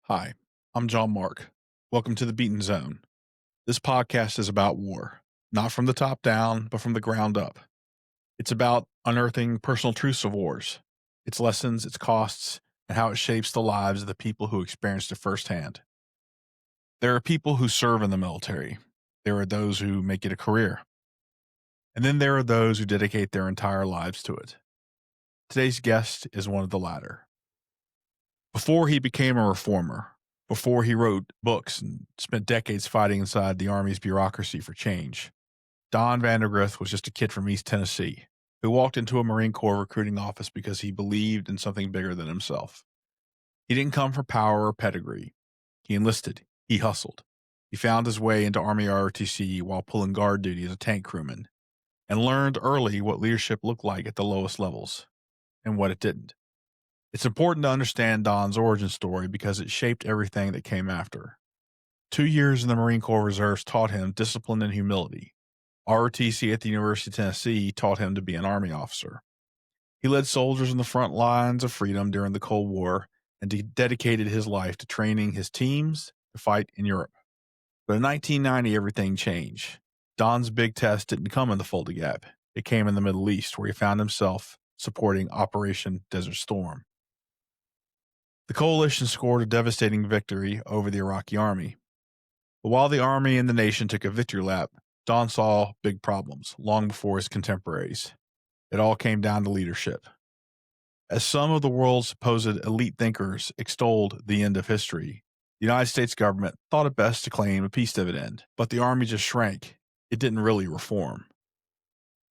Hi, I'm John Mark. Welcome to the Beaten Zone. This podcast is about war, not from the top down, but from the ground up. It's about unearthing personal truths of wars, its lessons, its costs, and how it shapes the lives of the people who experienced it firsthand. There are people who serve in the military. There are those who make it a career. And then there are those who dedicate their entire lives to it. Today's guest is one of the latter. Before he became a reformer, before he wrote books and spent decades fighting inside the Army's bureaucracy for change, Don Vandergriff was just a kid from East Tennessee who walked into a Marine Corps recruiting office because he believed in something bigger than himself. He didn't come for power or pedigree. He enlisted. He hustled. He found his way into Army ROTC while pulling guard duty as a tank crewman and learned early what leadership looked like at the lowest levels and what it didn't. It's important to understand Don's origin story because it shaped everything that came after. 2 years in the Marine Corps Reserves taught him discipline and humility. ROTC at the University of Tennessee taught him to be an Army officer. He led soldiers in the front lines of freedom during the Cold War and dedicated his life to training his teams to fight in Europe. But in 1990, everything changed. Don's big test didn't come in the Fulda Gap. It came in the Middle East, where he found himself supporting Operation Desert Storm. The coalition scored a devastating victory over the Iraqi army. But while the army and the nation took a victory lap, Don saw big problems long before his contemporaries. It all came down to leadership. As some of the world's supposed elite thinkers extolled the end of history, the United States government thought it best to claim a peace dividend, but the army just shrank. It didn't really reform.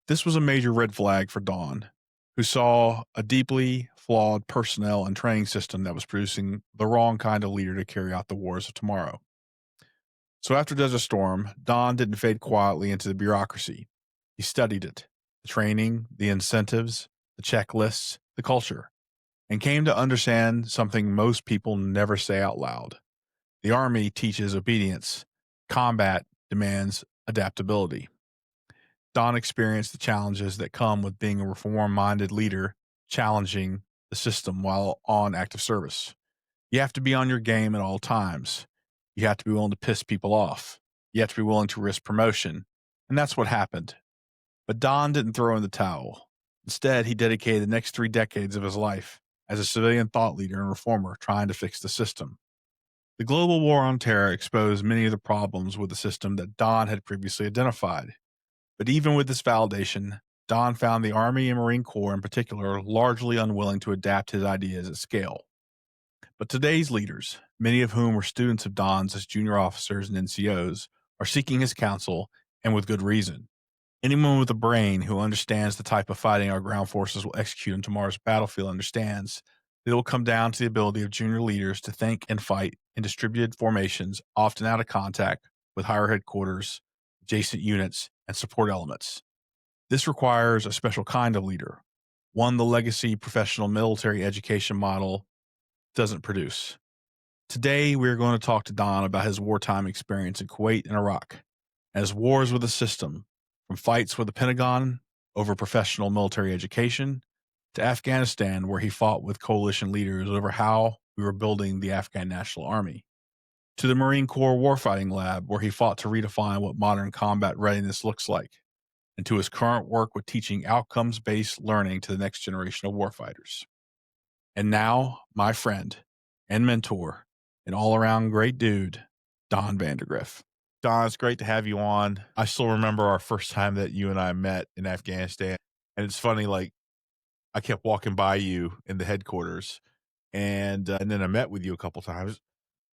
This was a major red flag for Don, who saw a deeply flawed personnel and training system that was producing the wrong kind of leader to carry out the wars of tomorrow. So after Desert Storm, Don didn't fade quietly into the bureaucracy. He studied it, the training, the incentives, the checklists, the culture, and came to understand something most people never say out loud. The Army teaches obedience. Combat demands adaptability. Don experienced the challenges that come with being a reform-minded leader challenging the system while on active service. You have to be on your game at all times. You have to be willing to piss people off. You have to be willing to risk promotion. And that's what happened. But Don didn't throw in the towel. Instead, he dedicated the next 3 decades of his life as a civilian thought leader and reformer trying to fix the system. The global war on terror exposed many of the problems with the system that Don had previously identified. But even with this validation, Don found the Army and Marine Corps in particular largely unwilling to adapt his ideas at scale. But today's leaders, many of whom were students of Don's as junior officers and NCOs, are seeking his counsel, and with good reason. Anyone with a brain who understands the type of fighting our ground forces will execute on tomorrow's battlefield understands that it will come down to the ability of junior leaders to think and fight in distributed formations, often out of contact with higher headquarters, adjacent units, and support elements. This requires a special kind of leader, one the legacy professional military education model doesn't produce. Today, we're going to talk to Don about his wartime experience in Kuwait and Iraq, and his wars with the system, from fights with the Pentagon over professional military education to Afghanistan, where he fought with coalition leaders over how we were building the Afghan National Army, to the Marine Corps Warfighting Lab, where he fought to redefine what modern combat readiness looks like, and to his current work with teaching outcomes-based learning to the next generation of warfighters. And now, my friend and mentor and all-around great dude, Don Vandergriff. Don, it's great to have you on. I still remember our first time that you and I met in Afghanistan. And it's funny, like, I kept walking by you in the headquarters, and then I met with you a couple times,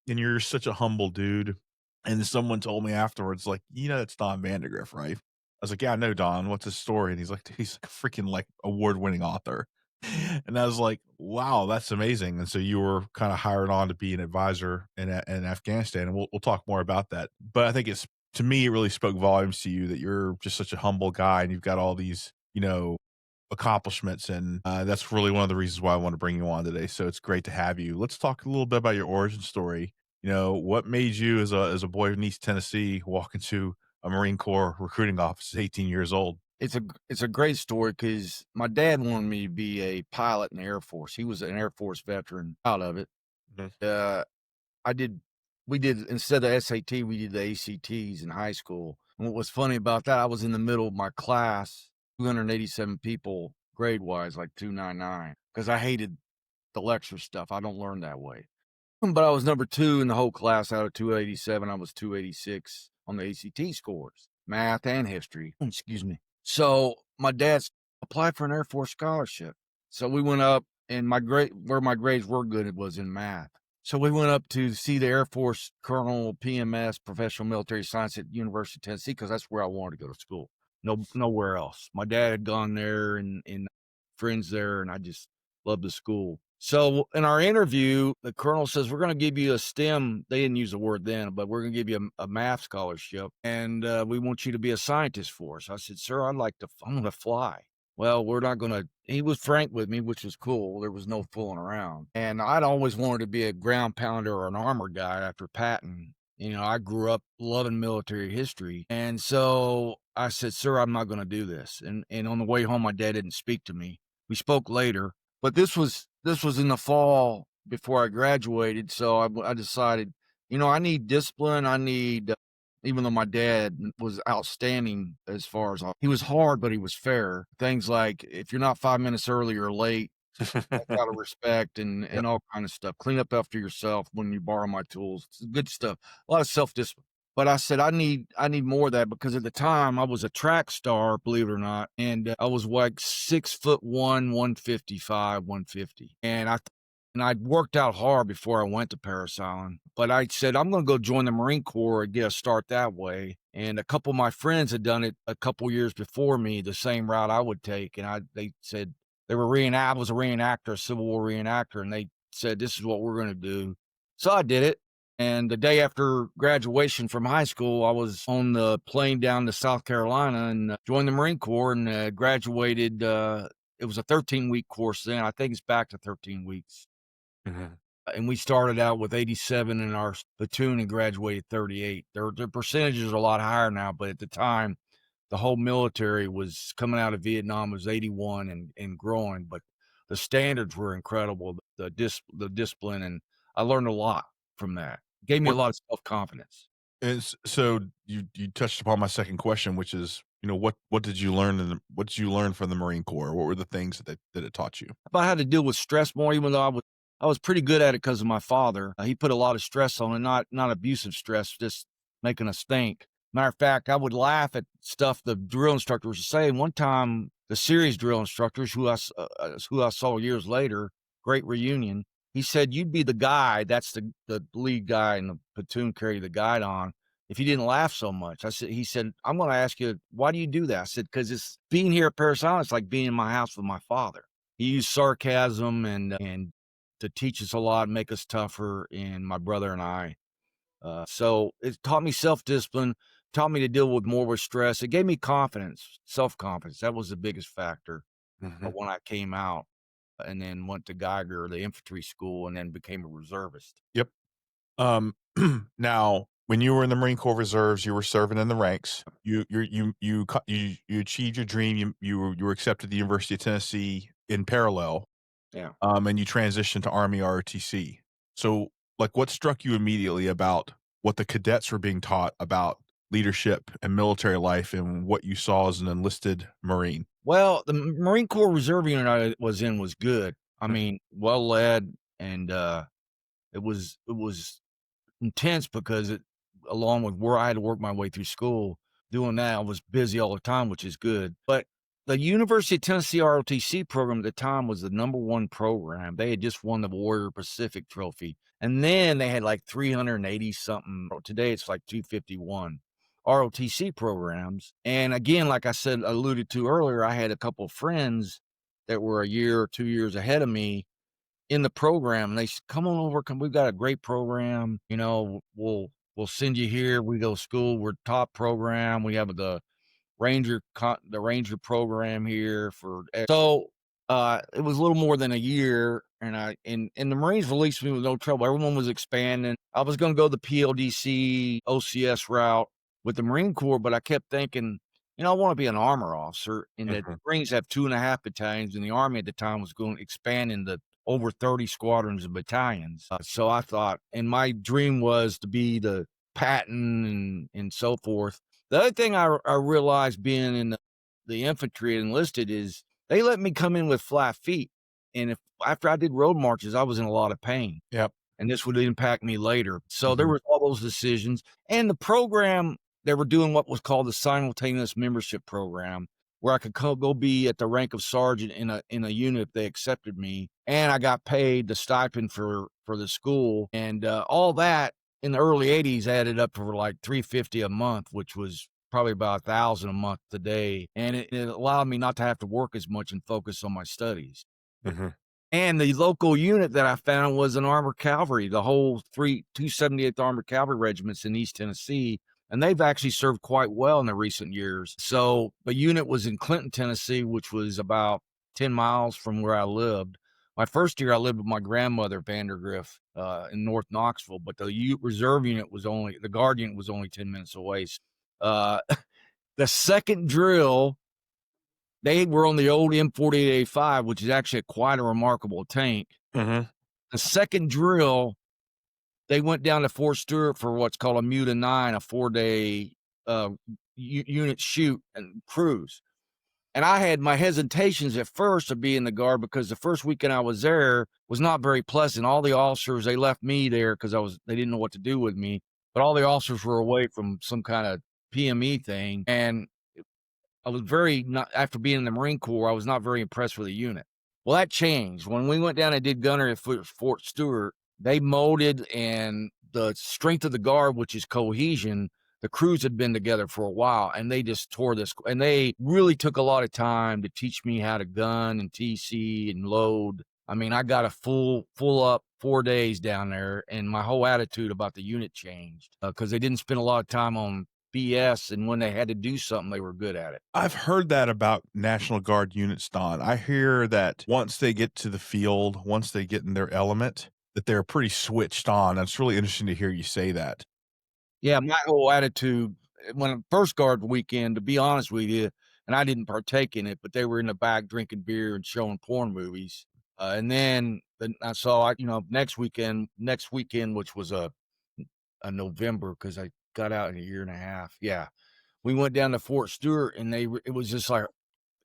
and you're such a humble dude. And someone told me afterwards, like, that's Don Vandergriff, right? I was like, yeah, I know Don. What's his story? And he's like, he's like a freaking like award-winning author. And I was like, wow, that's amazing. And so you were kind of hired on to be an advisor in Afghanistan. And we'll talk more about that. But I think to me, it really spoke volumes to you that you're just such a humble guy and you've got all these, accomplishments. And that's really one of the reasons why I want to bring you on today. So it's great to have you. Let's talk a little bit about your origin story. What made you as a boy in East Tennessee walk into a Marine Corps recruiting office at 18 years old? It's a great story because my dad wanted me to be a pilot in the Air Force. He was an Air Force veteran, proud of it. Mhm. Uh, I did we did instead of SAT, we did the ACTs in high school. And what was funny about that, I was in the middle of my class, 287 people grade-wise, like 299, because I hated the lecture stuff. I don't learn that way. But I was number 2 in the whole class out of 287. I was 286 on the ACT scores, math and history. Excuse me. So my dad's applied for an Air Force scholarship. So we went up, and where my grades were good, it was in math. So we went up to see the Air Force Colonel PMS, Professional Military Science at University of Tennessee, because that's where I wanted to go to school. Nowhere else. My dad had gone there and friends there, and I just loved the school. So in our interview, the colonel says, we're going to give you a STEM. They didn't use the word then, but we're going to give you a math scholarship. And we want you to be a scientist for us. I said, sir, I'm going to fly. Well, we're not going to, he was frank with me, which was cool. There was no fooling around. And I'd always wanted to be a ground pounder or an armor guy after Patton. I grew up loving military history. And so I said, sir, I'm not going to do this. And on the way home, my dad didn't speak to me. We spoke later, but this was in the fall before I graduated. So I decided, I need discipline. I need, even though my dad was outstanding as far as he was hard, but he was fair. Things like if you're not 5 minutes early or late, that's out of respect Yep. and all kind of stuff. Clean up after yourself when you borrow my tools. It's good stuff. A lot of self-discipline. But I said, I need more of that, because at the time I was a track star, believe it or not. And I was like 6'1", 155, 150. And I'd worked out hard before I went to Parris Island, but I said, I'm going to go join the Marine Corps and get a start that way. And a couple of my friends had done it a couple years before me, the same route I would take. And they said, I was a reenactor, a Civil War reenactor, and they said, this is what we're going to do. So I did it. And the day after graduation from high school, I was on the plane down to South Carolina and joined the Marine Corps and graduated. It was a 13-week course then. I think it's back to 13 weeks. Mhm. And we started out with 87 in our platoon and graduated 38. Their percentages are a lot higher now, but at the time, the whole military was coming out of Vietnam was 81 and growing, but the standards were incredible, the discipline, and I learned a lot from that. Gave me a What lot of self-confidence. is so you touched upon my second question, which is, what did you learn what did you learn from the Marine Corps? What were the things that it taught you? About how to deal with stress more, even though I was pretty good at it because of my father. He put a lot of stress on it, not abusive stress, just making us think. Matter of fact, I would laugh at stuff the drill instructors would say. One time, the series drill instructors, who I saw years later, great reunion. He said, "You'd be the guy. That's the lead guy in the platoon, carry the guide on. If you didn't laugh so much." He said, "I'm going to ask you, why do you do that?" I said, "Because it's being here at Parris Island, it's like being in my house with my father." He used sarcasm and to teach us a lot, make us tougher, and my brother and I. So it taught me self-discipline, taught me to deal with more with stress. It gave me confidence, self-confidence. That was the biggest factor Mhm. when I came out and then went to Geiger, the infantry school, and then became a reservist. Yep. Um, now, when you were in the Marine Corps Reserves, you were serving in the ranks. You achieved your dream. You were accepted to the University of Tennessee in parallel, Yeah. and you transitioned to Army ROTC. So, like, what struck you immediately about what the cadets were being taught about leadership and military life, and what you saw as an enlisted Marine? Well, the Marine Corps Reserve unit I was in was good. I Mm. mean, well led, and it was intense because along with where I had to work my way through school, doing that, I was busy all the time, which is good. But the University of Tennessee ROTC program at the time was the number one program. They had just won the Warrior Pacific Trophy. And then they had like 380 something. Today it's like 251 ROTC programs. And again, like I said, alluded to earlier, I had a couple of friends that were a year or 2 years ahead of me in the program, and they said, "Come on over, we've got a great program, we'll send you here, we go to school, we're top program, we have the Ranger program here for." So, it was a little more than a year, and the Marines released me with no trouble. Everyone was expanding. I was gonna go the PLDC, OCS route with the Marine Corps, but I kept thinking, I wanna be an armor officer, and the Mhm. Marines have 2.5 battalions, and the Army at the time was going expanding the over 30 squadrons and battalions. So I thought, and my dream was to be the Patton and so forth. The other thing I realized being in the infantry and enlisted is they let me come in with flat feet. And if after I did road marches, I was in a lot of pain Yep. and this would impact me later. So there Mhm. was all those decisions. And the program, they were doing what was called the simultaneous membership program, where I could go be at the rank of sergeant in a unit if they accepted me, and I got paid the stipend for the school, and all that in the early '80s added up for like $350 a month, which was probably about 1,000 a month today, and it allowed me not to have to work as much and focus on my studies. Mhm. And the local unit that I found was an armored cavalry, the whole 278th Armored Cavalry Regiments in East Tennessee, and they've actually served quite well in the recent years. So the unit was in Clinton, Tennessee, which was about 10 miles from where I lived. My first year, I lived with my grandmother, Vandergriff, in North Knoxville, but the reserve unit was the guard unit was only 10 minutes away. Uh, the second drill, they were on the old M48A5, which is actually quite a remarkable tank. Mhm. The second drill, they went down to Fort Stewart for what's called a Muta 9, a 4-day unit shoot and cruise. And I had my hesitations at first to be in the guard because the first weekend I was there was not very pleasant. All the officers, they left me there because they didn't know what to do with me. But all the officers were away from some kind of PME thing. And I was very not after being in the Marine Corps, I was not very impressed with the unit. Well, that changed. When we went down and did gunnery at Fort Stewart, they molded, and the strength of the guard, which is cohesion, the crews had been together for a while, and they just tore this, and they really took a lot of time to teach me how to gun and TC and load. I mean, I got a full up 4 days down there, and my whole attitude about the unit changed because they didn't spend a lot of time on BS, and when they had to do something, they were good at it. I've heard that about National Guard units, Don. I hear that once they get to the field, once they get in their element, that they're pretty switched on. It's really interesting to hear you say that. Yeah, my whole attitude when first guard weekend, to be honest with you, and I didn't partake in it, but they were in the back drinking beer and showing porn movies. And then I saw, next weekend, which was a November, because I got out in a year and a half. Yeah, we went down to Fort Stewart, and it was just like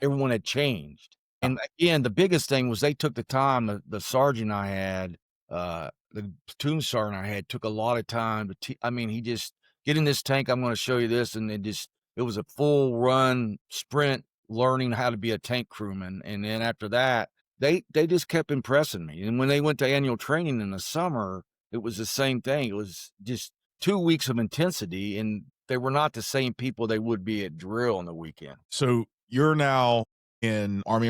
everyone had changed. And again, the biggest thing was they took the time, the sergeant I had, the platoon sergeant I had took a lot of time I mean, he just, "Get in this tank, I'm gonna show you this," and it was a full run sprint learning how to be a tank crewman, and then after that, they just kept impressing me, and when they went to annual training in the summer, it was the same thing. It was just 2 weeks of intensity, and they were not the same people they would be at drill on the weekend. So you're now in Army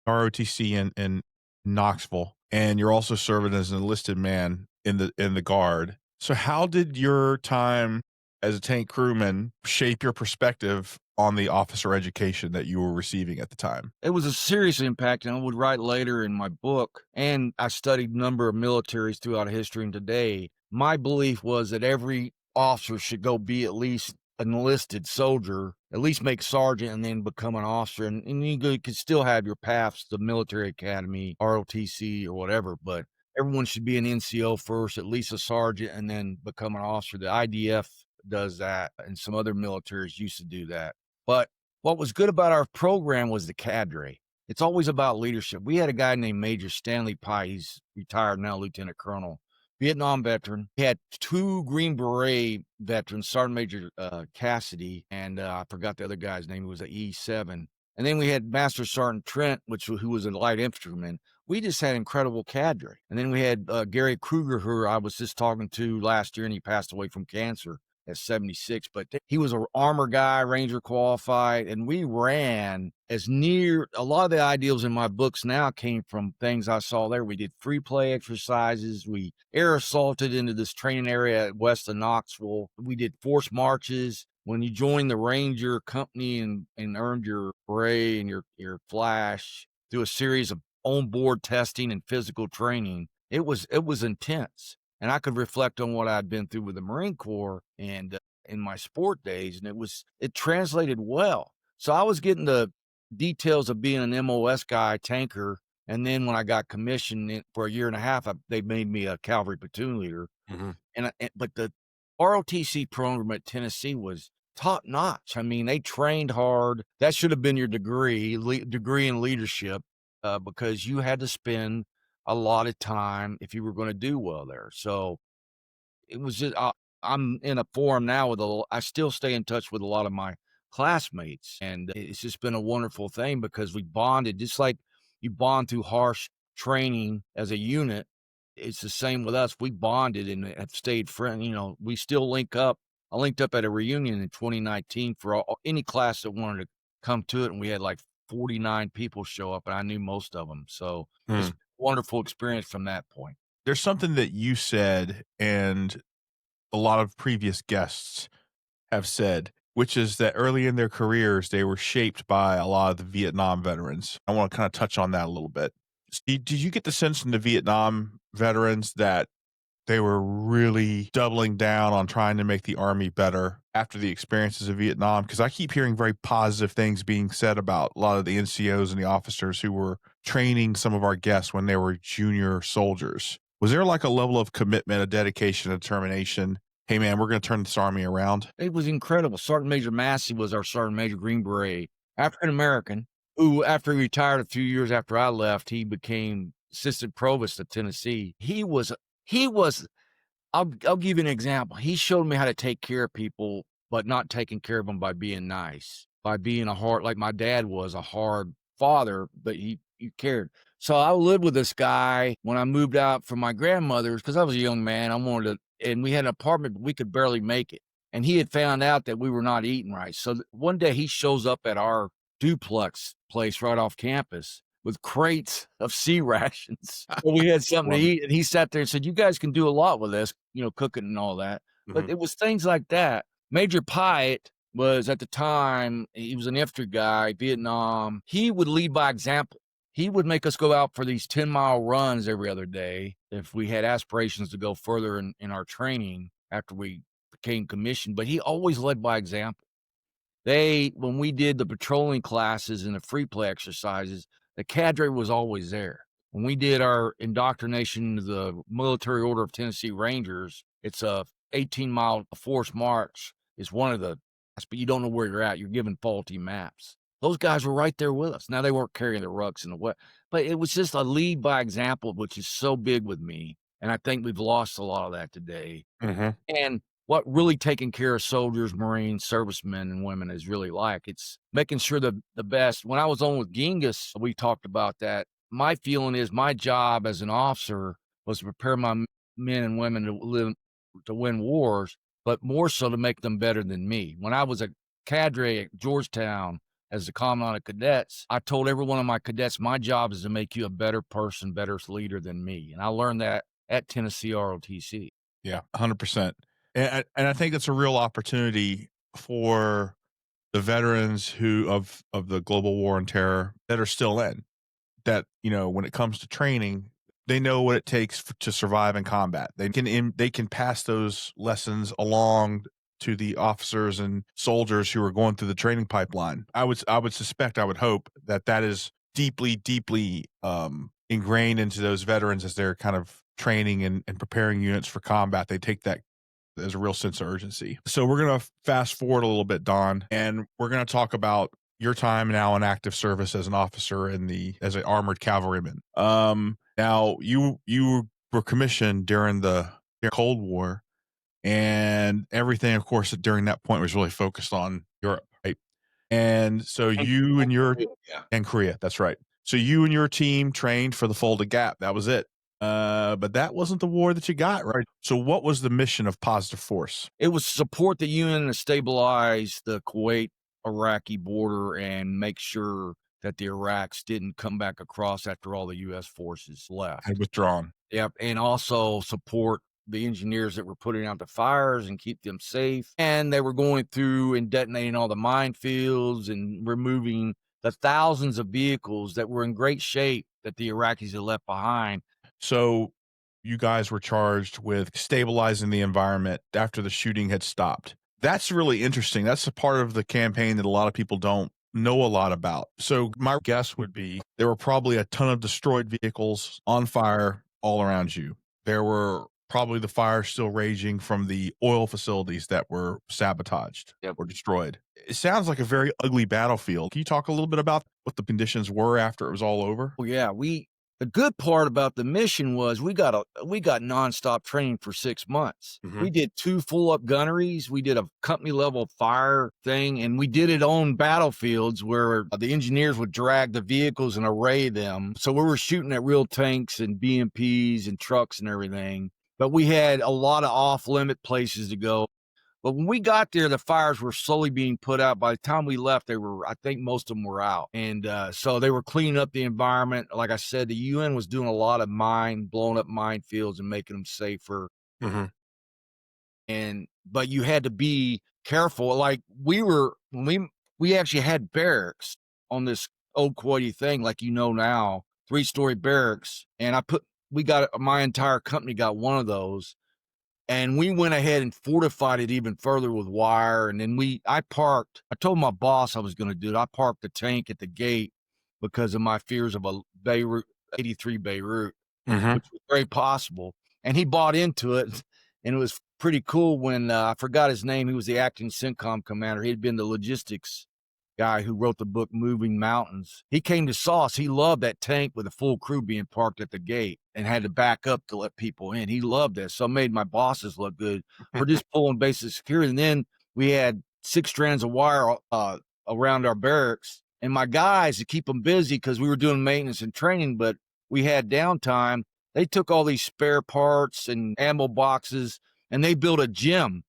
ROTC in Knoxville, and you're also serving as an enlisted man in the Guard. So how did your time as a tank crewman shape your perspective on the officer education that you were receiving at the time? It was a serious impact, and I would write later in my book, and I studied a number of militaries throughout history and today. My belief was that every officer should go be at least an enlisted soldier, at least make sergeant and then become an officer. And you could still have your paths, the military academy, ROTC, or whatever, but everyone should be an NCO first, at least a sergeant, and then become an officer. The IDF does that, and some other militaries used to do that. But what was good about our program was the cadre. It's always about leadership. We had a guy named Major Stanley Pye. He's retired now, Lieutenant Colonel, Vietnam veteran. He had 2 Green Beret veterans, Sergeant Major Cassidy, and I forgot the other guy's name. He was an E7. And then we had Master Sergeant Trent, who was a light infantryman. We just had incredible cadre. And then we had Gary Kruger, who I was just talking to last year, and he passed away from cancer at 76, but he was an armor guy, Ranger qualified, and we ran as near a lot of the ideals in my books now came from things I saw there. We did free play exercises. We air assaulted into this training area west of Knoxville. We did forced marches. When you joined the Ranger company and earned your beret and your flash through a series of on-board testing and physical training, it was intense. And I could reflect on what I'd been through with the Marine Corps and in my sport days, and it translated well. So I was getting the details of being an MOS guy, tanker, And then when I got commissioned for a year and a half, they made me a cavalry platoon leader. Mhm. But the ROTC program at Tennessee was top notch. I mean, they trained hard. That should have been your degree in leadership, because you had to spend a lot of time if you were going to do well there. So it was just, I'm in a forum now I still stay in touch with a lot of my classmates, and it's just been a wonderful thing because we bonded just like you bond through harsh training as a unit. It's the same with us. We bonded and have stayed friends. We still link up. I linked up at a reunion in 2019 for any class that wanted to come to it, and we had like 49 people show up, and I knew most of them. So it's Mm. a wonderful experience from that point. There's something that you said, and a lot of previous guests have said, which is that early in their careers, they were shaped by a lot of the Vietnam veterans. I want to kind of touch on that a little bit. Did you get the sense from the Vietnam veterans that they were really doubling down on trying to make the Army better after the experiences of Vietnam? Because I keep hearing very positive things being said about a lot of the NCOs and the officers who were training some of our guests when they were junior soldiers. Was there like a level of commitment, a dedication, a determination? Hey, man, we're going to turn this Army around. It was incredible. Sergeant Major Massey was our Sergeant Major Green Beret, African American, who, after he retired a few years after I left, he became assistant provost of Tennessee. He was I'll give you an example. He showed me how to take care of people, but not taking care of them by being nice, by being like my dad was, a hard father, but he cared. So I lived with this guy when I moved out from my grandmother's because I was a young man. And we had an apartment, but we could barely make it. And he had found out that we were not eating right. So one day he shows up at our duplex place right off campus with crates of sea rations. Well, we had something to Love it. eat, and he sat there and said, "You guys can do a lot with this, cooking and all that." But Mhm. it was things like that. Major Pyatt was at the time, he was an infantry guy, Vietnam. He would lead by example. He would make us go out for these 10-mile runs every other day if we had aspirations to go further in our training after we became commissioned. But he always led by example. When we did the patrolling classes and the free play exercises, the cadre was always there. When we did our indoctrination to the Military Order of Tennessee Rangers, it's a 18-mile forced march. It's one of the, but you don't know where you're at. You're given faulty maps. Those guys were right there with us. Now they weren't carrying the rucks in the wet, but it was just a lead by example, which is so big with me. And I think we've lost a lot of that today. Mhm. And what really taking care of soldiers, Marines, servicemen, and women is really like. It's making sure the best. When I was on with Genghis, we talked about that. My feeling is my job as an officer was to prepare my men and women to win wars, but more so to make them better than me. When I was a cadre at Georgetown as the commandant of cadets, I told every one of my cadets, my job is to make you a better person, better leader than me. And I learned that at Tennessee ROTC. Yeah, 100%. And I think that's a real opportunity for the veterans of the global war on terror that are still in. That, when it comes to training, they know what it takes to survive in combat. They can pass those lessons along to the officers and soldiers who are going through the training pipeline. I would suspect, I would hope that that is deeply, deeply ingrained into those veterans as they're kind of training and preparing units for combat. They take that as a real sense of urgency. So we're going to fast forward a little bit, Don, and we're going to talk about your time now in active service as an officer as an armored cavalryman. Now you were commissioned during the Cold War, and everything, of course, during that point was really focused on Europe, right? And so you and your Yeah. and Korea, that's right. So you and your team trained for the Fulda Gap. That was it. But that wasn't the war that you got, right? So what was the mission of Positive Force? It was support the UN to stabilize the Kuwait Iraqi border and make sure that the Iraqs didn't come back across after all the US forces left. Had withdrawn. Yep. And also support the engineers that were putting out the fires and keep them safe. And they were going through and detonating all the minefields and removing the thousands of vehicles that were in great shape that the Iraqis had left behind. So you guys were charged with stabilizing the environment after the shooting had stopped. That's really interesting. That's a part of the campaign that a lot of people don't know a lot about. So my guess would be there were probably a ton of destroyed vehicles on fire all around you. There were probably the fires still raging from the oil facilities that were sabotaged Yep. or destroyed. It sounds like a very ugly battlefield. Can you talk a little bit about what the conditions were after it was all over? Well, yeah, the good part about the mission was we got nonstop training for 6 months. Mhm. We did 2 full up gunneries, we did a company level fire thing, and we did it on battlefields where the engineers would drag the vehicles and array them. So we were shooting at real tanks and BMPs and trucks and everything, but we had a lot of off limit places to go. But when we got there, the fires were slowly being put out. By the time we left, I think most of them were out. And so they were cleaning up the environment. Like I said, the UN was doing a lot of blowing up minefields and making them safer. Mhm. But you had to be careful. Like we actually had barracks on this old Kuwaiti thing, like now, 3-story barracks. And my entire company got one of those. And we went ahead and fortified it even further with wire. And then I told my boss I was going to do it. I parked the tank at the gate because of my fears of a Beirut, 83 Beirut, Mhm. which was very possible. And he bought into it. And it was pretty cool when I forgot his name. He was the acting CENTCOM commander. He had been the logistics guy who wrote the book Moving Mountains. He came to Sauce. He loved that tank with a full crew being parked at the gate and had to back up to let people in. He loved that. So it made my bosses look good for just pulling basic security. And then we had 6 strands of wire around our barracks. And my guys, to keep them busy because we were doing maintenance and training, but we had downtime, they took all these spare parts and ammo boxes and they built a gym.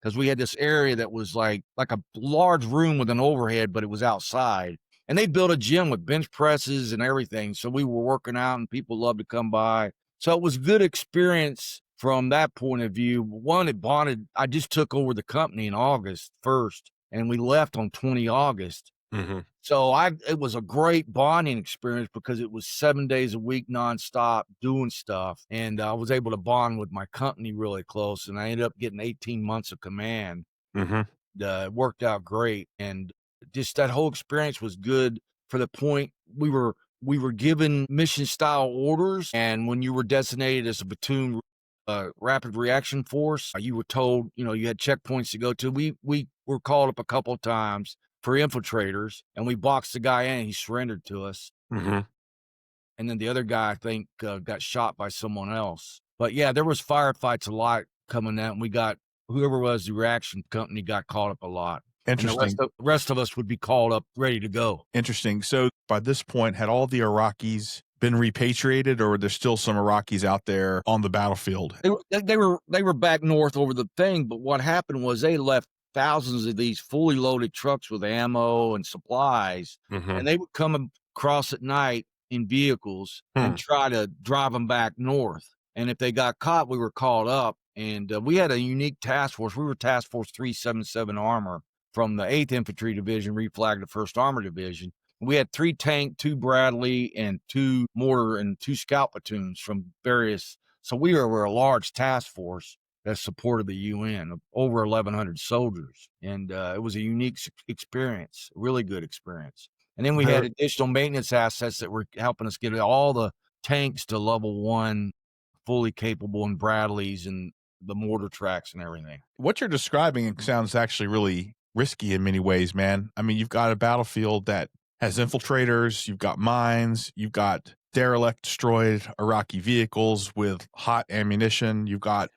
Because we had this area that was like a large room with an overhead, but it was outside. And they built a gym with bench presses and everything. So we were working out and people loved to come by. So it was a good experience from that point of view. One, it bonded. I just took over the company in August 1st and we left on 20 August. Mhm. So it was a great bonding experience because it was 7 days a week nonstop doing stuff. And I was able to bond with my company really close. And I ended up getting 18 months of command. Mhm. It worked out great. And just that whole experience was good for the point we were given mission style orders. And when you were designated as a platoon rapid reaction force, you were told, you had checkpoints to go to. We were called up a couple of times for infiltrators, and we boxed the guy in. He surrendered to us. Mhm. And then the other guy, I think, got shot by someone else. But yeah, there was firefights a lot coming out, and we got whoever was the reaction company got caught up a lot. And the Interesting. rest of us would be called up ready to go. Interesting. So by this point, had all the Iraqis been repatriated, or were there still some Iraqis out there on the battlefield? They were back north over the thing, but what happened was they left thousands of these fully loaded trucks with ammo and supplies, Mhm. and they would come across at night in vehicles and try to drive them back north. And if they got caught, we were called up, and we had a unique task force. We were Task Force 377 Armor from the 8th Infantry Division, reflagged the 1st Armor Division. We had 3 tank, 2 Bradley, and 2 mortar and 2 scout platoons from various. So we were a large task force that supported the UN of over 1,100 soldiers. And it was a unique experience, a really good experience. And then we had additional maintenance assets that were helping us get all the tanks to level 1, fully capable, and Bradleys and the mortar tracks and everything. What you're describing sounds actually really risky in many ways, man. I mean, you've got a battlefield that has infiltrators, you've got mines, you've got derelict, destroyed Iraqi vehicles with hot ammunition, you've got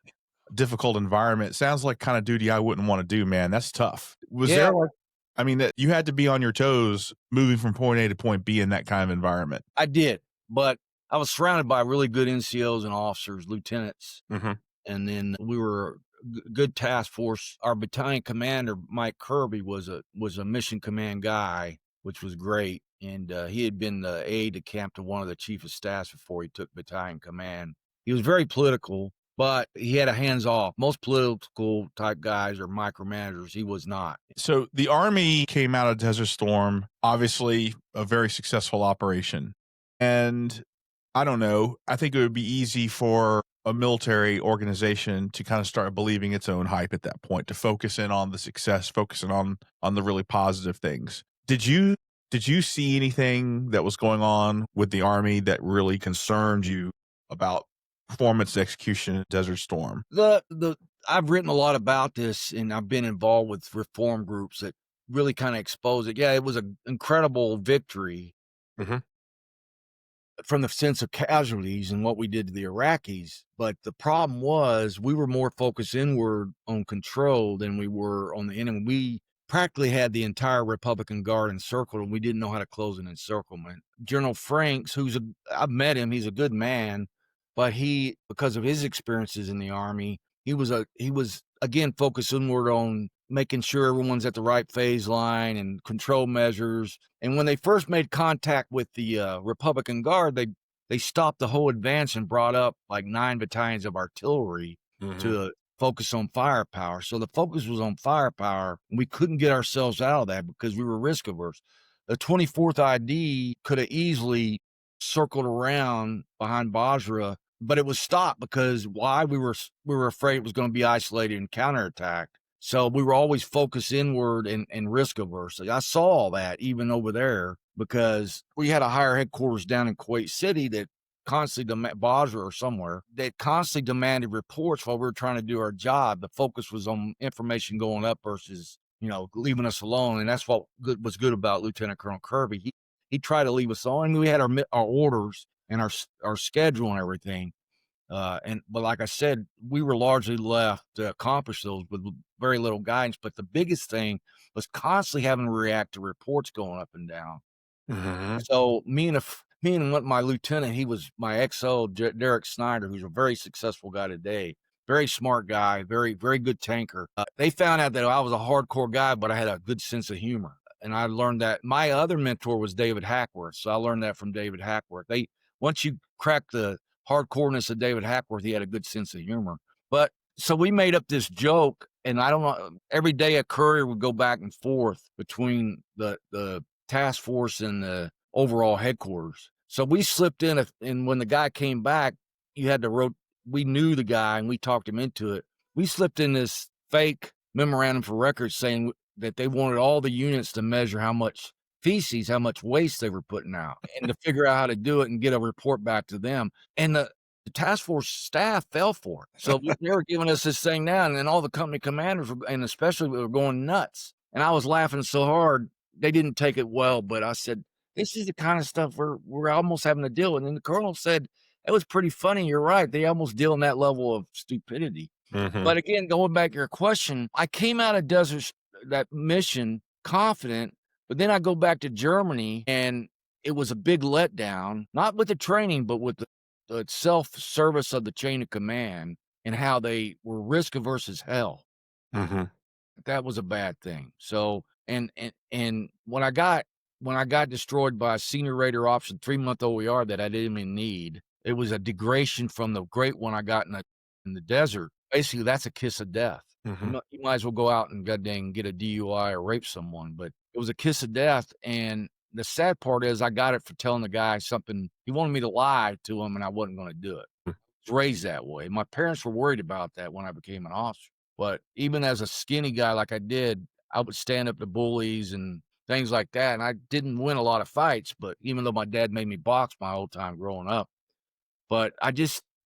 a difficult environment. Sounds like kind of duty I wouldn't want to do, man. That's tough. Was Yeah, there like, I mean, that you had to be on your toes moving from point A to point B in that kind of environment. I did, but I was surrounded by really good NCOs and officers, lieutenants. Mhm. And then we were good task force. Our battalion commander, Mike Kirby, was a mission command guy, which was great. And he had been the aide de camp to one of the chief of staffs before he took battalion command. He was very political, but he had a hands off. Most political type guys are micromanagers. He was not. So the Army came out of Desert Storm, obviously a very successful operation. And I don't know, I think it would be easy for a military organization to kind of start believing its own hype at that point, to focus in on the success, focusing on the really positive things. Did you did you see anything that was going on with the Army that really concerned you about performance and execution in Desert Storm? The I've written a lot about this, and I've been involved with reform groups that really kinda expose it. Yeah, it was an incredible victory Mhm, from the sense of casualties and what we did to the Iraqis, but the problem was we were more focused inward on control than we were on the enemy. We practically had the entire Republican Guard encircled, and we didn't know how to close an encirclement. General Franks, I've met him, he's a good man, but he, because of his experiences in the Army, he was again focused inward on making sure everyone's at the right phase line and control measures. And when they first made contact with the Republican Guard, they stopped the whole advance and brought up like 9 battalions of artillery mhm, to focus on firepower. So the focus was on firepower, and we couldn't get ourselves out of that because we were risk averse. The 24th ID could have easily circled around behind Basra, but it was stopped because why? We were afraid it was going to be isolated and counterattacked. So we were always focused inward and risk averse. I saw all that even over there because we had a higher headquarters down in Kuwait City that constantly Basra or somewhere that constantly demanded reports while we were trying to do our job. The focus was on information going up versus, leaving us alone. And that's what was good about Lieutenant Colonel Kirby. He tried to leave us alone. I mean, we had our orders and our schedule and everything. But like I said, we were largely left to accomplish those with very little guidance. But the biggest thing was constantly having to react to reports going up and down. mhm, So me and what my lieutenant, he was my XO, Derek Snyder, who's a very successful guy today, very smart guy, very good tanker. They found out that I was a hardcore guy, but I had a good sense of humor. And I learned that my other mentor was David Hackworth. So I learned that from David Hackworth. Once you crack the hardcoreness of David Hackworth, he had a good sense of humor. But so we made up this joke, and I don't know, every day a courier would go back and forth between the task force and the overall headquarters. So we slipped in, and when the guy came back, you had to wrote. We knew the guy, and we talked him into it. We slipped in this fake memorandum for records saying that they wanted all the units to measure how much feces, how much waste they were putting out, and to figure out how to do it and get a report back to them. And the task force staff fell for it. So they were giving us this thing now, and then all the company commanders and especially were going nuts. And I was laughing so hard they didn't take it well, but I said, "This is the kind of stuff we're almost having to deal with." And the colonel said, "That was pretty funny. You're right. They almost deal in that level of stupidity." mhm, But again, going back to your question, I came out of that mission confident, but then I go back to Germany and it was a big letdown, not with the training, but with the self-service of the chain of command and how they were risk averse as hell. mhm, That was a bad thing. So, and when I got destroyed by a senior raider option 3-month OER that I didn't even need, it was a degradation from the great one I got in the desert. Basically, that's a kiss of death. mhm. You might as well go out and god dang get a DUI or rape someone, but it was a kiss of death. And the sad part is I got it for telling the guy something. He wanted me to lie to him, and I wasn't going to do it. Was raised that way. My parents were worried about that when I became an officer. But even as a skinny guy like I did, I would stand up to bullies and things like that. And I didn't win a lot of fights, but even though my dad made me box my whole time growing up, but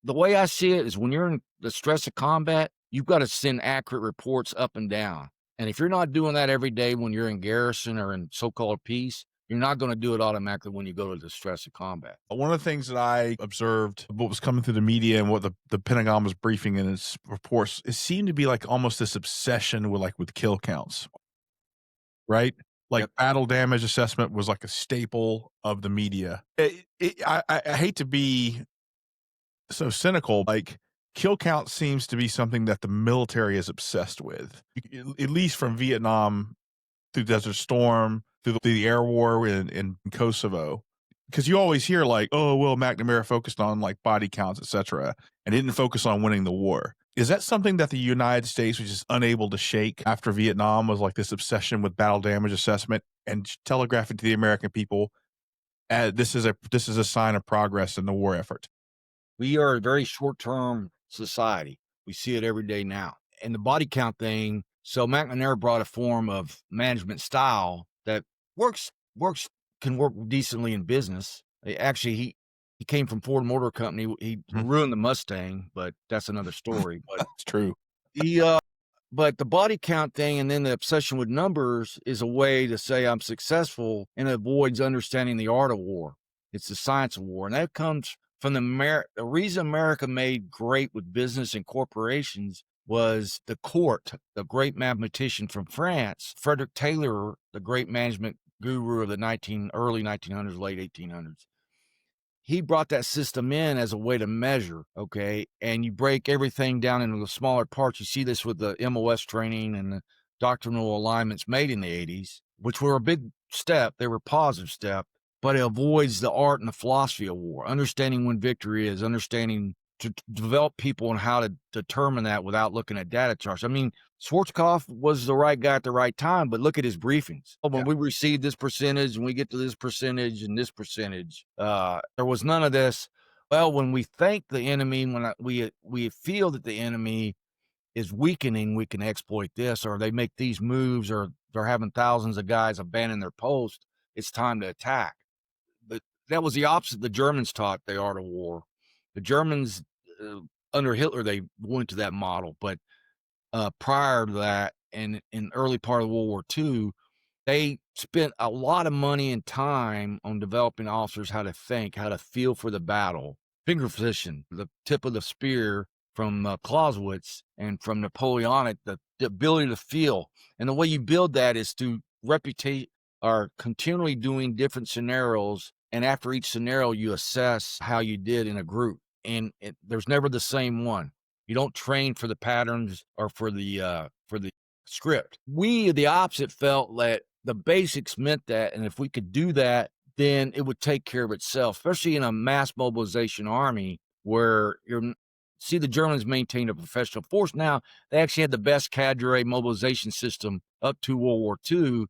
the way I see it is when you're in the stress of combat, you've got to send accurate reports up and down. And if you're not doing that every day when you're in garrison or in so-called peace, you're not going to do it automatically when you go to the stress of combat. One of the things that I observed, what was coming through the media and what the Pentagon was briefing in its reports, it seemed to be like almost this obsession with kill counts, right? Like Yep. battle damage assessment was like a staple of the media. I hate to be so cynical, like kill count seems to be something that the military is obsessed with, at least from Vietnam through Desert Storm, through the air war in Kosovo. Because you always hear like, oh, well, McNamara focused on like body counts, etc., and didn't focus on winning the war. Is that something that the United States was just unable to shake after Vietnam, was like this obsession with battle damage assessment and telegraphing to the American people, this is a sign of progress in the war effort? We are a very short-term society. We see it every day now. And the body count thing, so McNamara brought a form of management style that Works can work decently in business. Actually, he came from Ford Motor Company. He Mhm. ruined the Mustang, but that's another story. But That's true. the, uh but the body count thing and then the obsession with numbers is a way to say I'm successful and avoids understanding the art of war. It's the science of war, and that comes from the reason America made great with business and corporations was the court, the great mathematician from France, Frederick Taylor, the great management guru of the early 1900s, late 1800s. He brought that system in as a way to measure, okay? And you break everything down into the smaller parts. You see this with the MOS training and the doctrinal alignments made in the 80s, which were a big step. They were a positive step, but it avoids the art and the philosophy of war, understanding when victory is, understanding to develop people and how to determine that without looking at data charts. I mean, Schwarzkopf was the right guy at the right time, but look at his briefings. Oh, when Yeah. we receive this percentage and we get to this percentage and this percentage, there was none of this. Well, when we think the enemy, we feel that the enemy is weakening, we can exploit this, or they make these moves, or they're having thousands of guys abandon their post. It's time to attack. But that was the opposite. The Germans taught the art of war. The Germans, uh, under Hitler, they went to that model, but prior to that, and in early part of World War II, they spent a lot of money and time on developing officers how to think, how to feel for the battle. Finger position, the tip of the spear from Clausewitz and from Napoleonic, the ability to feel. And the way you build that is to reputate or continually doing different scenarios. And after each scenario, you assess how you did in a group. And there's never the same one. You don't train for the patterns or for the script. We, the opposite, felt that the basics meant that, and if we could do that, then it would take care of itself, especially in a mass mobilization army where see the Germans maintained a professional force. Now, they actually had the best cadre mobilization system up to World War II,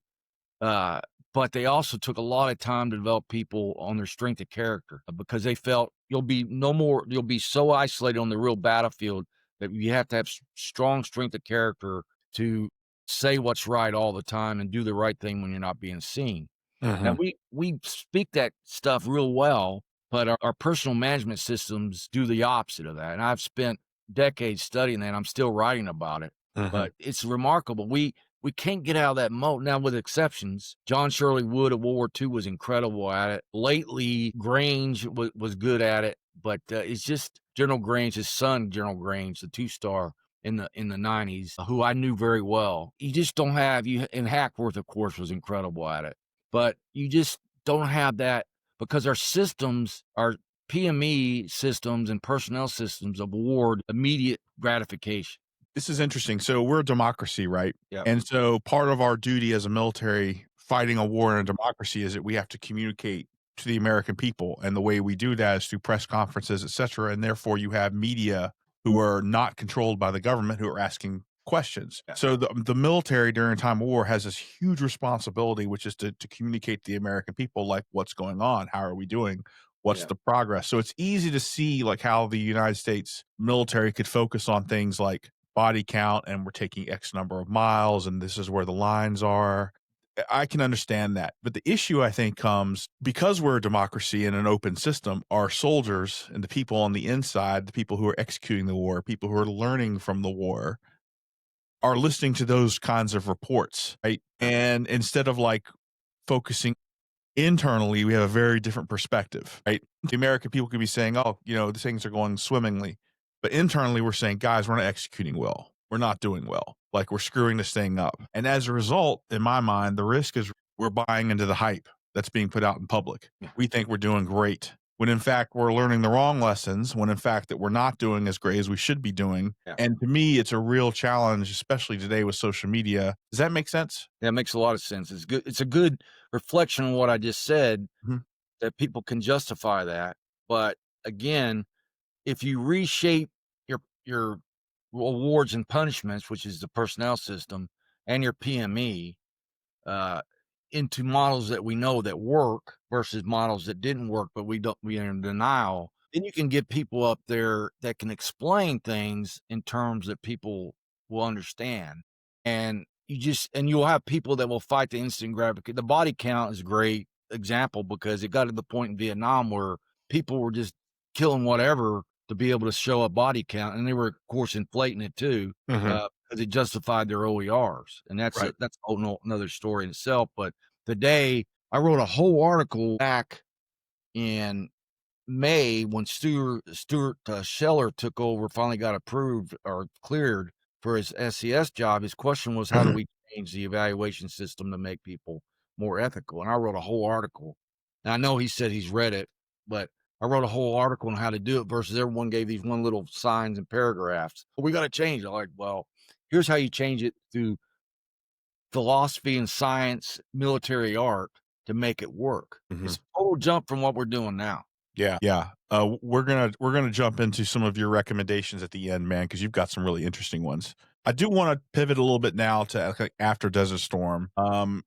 uh, but they also took a lot of time to develop people on their strength of character because they felt you'll be so isolated on the real battlefield that you have to have strong strength of character to say what's right all the time and do the right thing when you're not being seen. Now Mhm. we speak that stuff real well, but our personal management systems do the opposite of that. And I've spent decades studying that. I'm still writing about it, Mhm. but it's remarkable. We can't get out of that mode now, with exceptions. John Shirley Wood of World War II was incredible at it. Lately, Grange was good at it, but it's just General Grange, his son, General Grange, the 2-star in the 90s, who I knew very well. You just don't have you. And Hackworth, of course, was incredible at it, but you just don't have that because our systems, our PME systems and personnel systems award immediate gratification. This is interesting. So we're a democracy, right? Yep. And so part of our duty as a military fighting a war in a democracy is that we have to communicate to the American people. And the way we do that is through press conferences, et cetera. And therefore you have media who are not controlled by the government who are asking questions. Yeah. So the military during time of war has this huge responsibility, which is to communicate to the American people, like what's going on, how are we doing, what's Yeah. the progress. So it's easy to see like how the United States military could focus on things like body count and we're taking X number of miles and this is where the lines are. I can understand that. But the issue I think comes because we're a democracy and an open system, our soldiers and the people on the inside, the people who are executing the war, people who are learning from the war, are listening to those kinds of reports, right? And instead of like focusing internally, we have a very different perspective, right? The American people could be saying, oh, the things are going swimmingly. But internally, we're saying, guys, we're not executing well. We're not doing well. Like we're screwing this thing up. And as a result, in my mind, the risk is we're buying into the hype that's being put out in public. Yeah. We think we're doing great when in fact we're learning the wrong lessons, when in fact that we're not doing as great as we should be doing. Yeah. And to me, it's a real challenge, especially today with social media. Does that make sense? That makes a lot of sense. It's good. It's a good reflection on what I just said, Mhm. that people can justify that. But again, if you reshape your awards and punishments, which is the personnel system, and your PME, uh, into models that we know that work versus models that didn't work, but we are in denial, then you can get people up there that can explain things in terms that people will understand. And you just and you'll have people that will fight the instant gratification. The body count is a great example because it got to the point in Vietnam where people were just killing whatever to be able to show a body count, and they were, of course, inflating it too, Mhm. because it justified their OERs, and Right. that's a whole another story in itself. But today, I wrote a whole article back in May when Stuart Scheller took over, finally got approved or cleared for his SES job. His question was, how do Mhm. we change the evaluation system to make people more ethical? And I wrote a whole article. And I know he said he's read it, but I wrote a whole article on how to do it versus everyone gave these one little signs and paragraphs. Well, we got to change it. I'm like, well, here's how you change it through philosophy and science, military art to make it work. Mhm. It's a total jump from what we're doing now. Yeah, yeah. We're gonna jump into some of your recommendations at the end, man, because you've got some really interesting ones. I do want to pivot a little bit now to like after Desert Storm.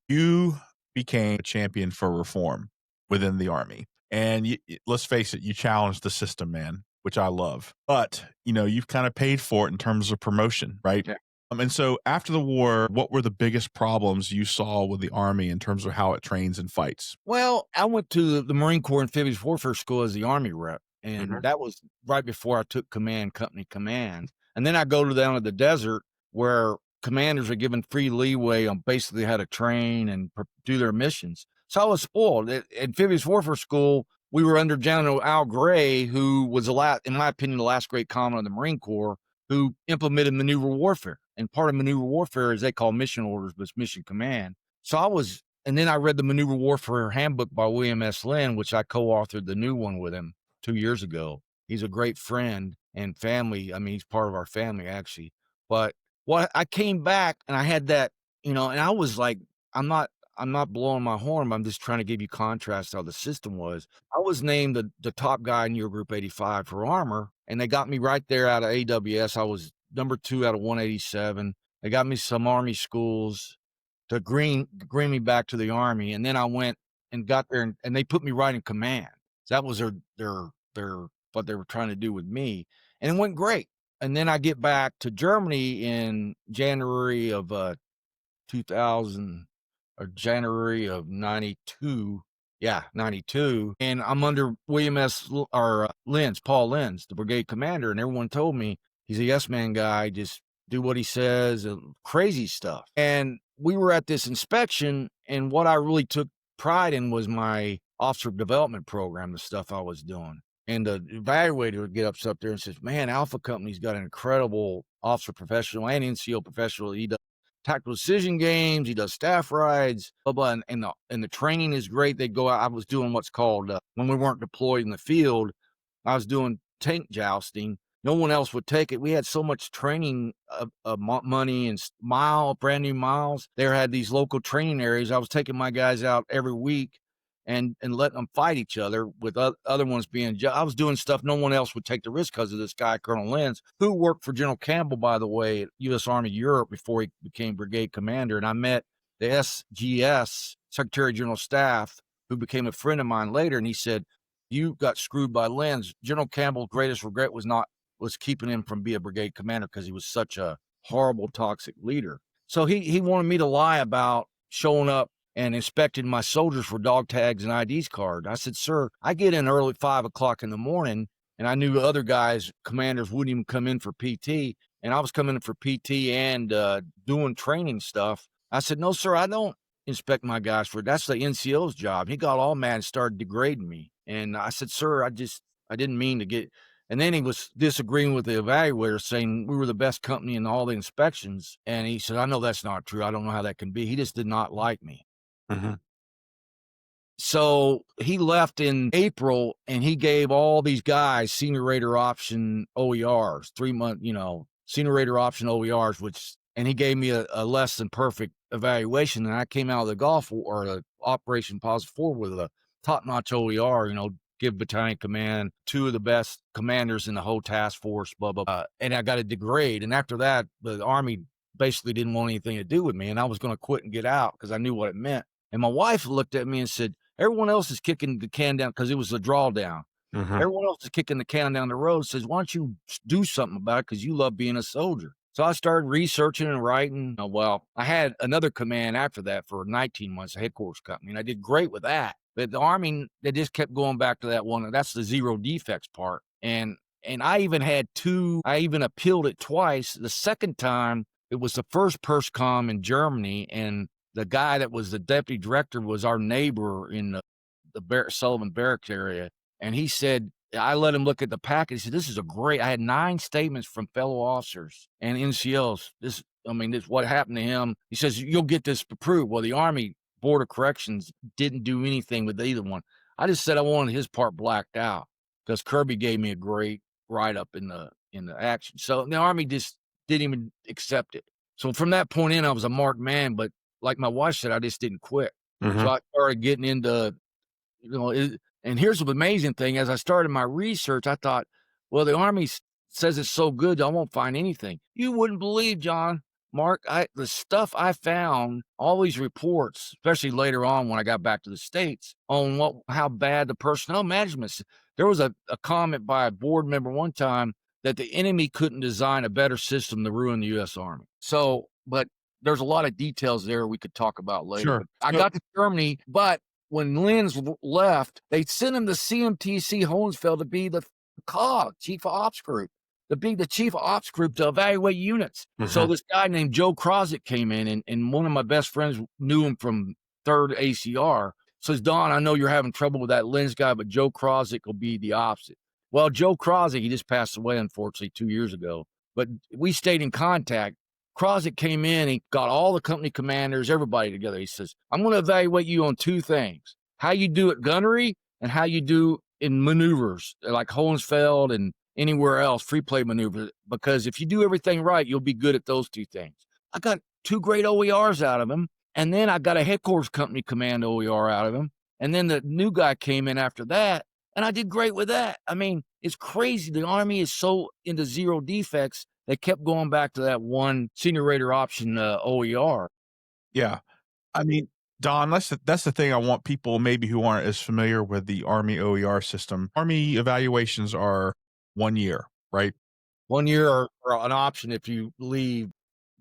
You became a champion for reform within the army, and let's face it, you challenged the system, man, which I love. But you've kind of paid for it in terms of promotion, right? And so after the war, what were the biggest problems you saw with the army in terms of how it trains and fights? Well, I went to the Marine Corps Amphibious Warfare School as the Army rep, and Mhm. that was right before I took company command. And then I go to down to the desert where commanders are given free leeway on basically how to train and do their missions. So I was spoiled. At Amphibious Warfare School, we were under General Al Gray, who was in my opinion, the last great commandant of the Marine Corps, who implemented maneuver warfare. And part of maneuver warfare is they call mission orders, but it's mission command. So and then I read the Maneuver Warfare Handbook by William S. Lynn, which I co-authored the new one with him 2 years ago. He's a great friend and family. I mean, he's part of our family actually. But what I came back and I had that, and I was like, I'm not I'm not blowing my horn. I'm just trying to give you contrast how the system was. I was named the top guy in your group 85 for armor, and they got me right there out of AWS. I was number 2 out of 187. They got me some army schools to green me back to the army, and then I went and got there, and they put me right in command. That was their what they were trying to do with me, and it went great. And then I get back to Germany in January of 2000 or January of 92. Yeah, 92. And I'm under William S. Paul Lenz, the brigade commander. And everyone told me he's a yes man guy. Just do what he says, crazy stuff. And we were at this inspection. And what I really took pride in was my officer development program, the stuff I was doing. And the evaluator would get up there and says, man, Alpha Company's got an incredible officer professional and NCO professional. He does tactical decision games. He does staff rides, blah, blah. And the training is great. They go out. I was doing what's called, when we weren't deployed in the field, I was doing tank jousting. No one else would take it. We had so much training money and brand new miles. They had these local training areas. I was taking my guys out every week and letting them fight each other with other ones I was doing stuff no one else would take the risk because of this guy, Colonel Lenz, who worked for General Campbell, by the way, at U.S. Army Europe before he became brigade commander. And I met the SGS, Secretary General Staff, who became a friend of mine later. And he said, you got screwed by Lenz. General Campbell's greatest regret was keeping him from being a brigade commander because he was such a horrible, toxic leader. So he wanted me to lie about showing up and inspected my soldiers for dog tags and IDs card. I said, sir, I get in early 5 o'clock in the morning, and I knew other guys, commanders, wouldn't even come in for PT, and I was coming in for PT and doing training stuff. I said, no, sir, I don't inspect my guys that's the NCO's job. He got all mad and started degrading me. And I said, sir, I didn't mean to get. And then he was disagreeing with the evaluator, saying we were the best company in all the inspections. And he said, I know that's not true. I don't know how that can be. He just did not like me. Mhm. So he left in April and he gave all these guys senior rater option OERs, 3-month, senior rater option OERs, and he gave me a less than perfect evaluation. And I came out of the Gulf or the Operation Positive Forward with a top notch OER, give battalion command, 2 of the best commanders in the whole task force, blah, blah, blah. And I got a degrade. And after that, the Army basically didn't want anything to do with me. And I was going to quit and get out because I knew what it meant. And my wife looked at me and said, everyone else is kicking the can down because it was a drawdown. Mhm. Everyone else is kicking the can down the road. Says, why don't you do something about it? Because you love being a soldier. So I started researching and writing. Well, I had another command after that for 19 months, a headquarters company, and I did great with that. But the Army, they just kept going back to that one. And that's the zero defects part. And I even had two, I even appealed it twice. The second time, it was the first PERSCOM in Germany, and the guy that was the deputy director was our neighbor in the Sullivan Barracks area. And he said, I let him look at the package. He said, this is a great, I had 9 statements from fellow officers and NCOs. This what happened to him. He says, you'll get this approved. Well, the Army Board of Corrections didn't do anything with either one. I just said I wanted his part blacked out because Kirby gave me a great write-up in the action. So the Army just didn't even accept it. So from that point in, I was a marked man, but like my wife said, I just didn't quit. Mhm. So I started getting into, and here's the amazing thing. As I started my research, I thought, well, the Army says it's so good, I won't find anything. You wouldn't believe, John, Mark, the stuff I found, all these reports, especially later on when I got back to the States, on how bad the personnel management. There was a comment by a board member one time that the enemy couldn't design a better system to ruin the U.S. Army. So, but there's a lot of details there we could talk about later. Sure. But I So- got to Germany, but when Lenz left, they sent him to CMTC Hohensfeld to be the COG, Chief of Ops Group, to be the Chief of Ops Group to evaluate units. So this guy named Joe Krozik came in, and one of my best friends knew him from 3rd ACR. Says, Don, I know you're having trouble with that Lenz guy, but Joe Krozik will be the opposite. Well, Joe Krozik, he just passed away, unfortunately, 2 years ago. But we stayed in contact. Krozik came in, he got all the company commanders, everybody together. He says, I'm going to evaluate you on 2 things, how you do at gunnery and how you do in maneuvers like Hohensfeld and anywhere else, free play maneuvers. Because if you do everything right, you'll be good at those 2 things. I got 2 great OERs out of him. And then I got a headquarters company command OER out of him. And then the new guy came in after that, and I did great with that. I mean, it's crazy. The Army is so into zero defects. They kept going back to that one senior rater option OER. Yeah. I mean, Don, that's the thing I want people maybe who aren't as familiar with the Army OER system. Army evaluations are 1 year, right? 1 year or an option if you leave.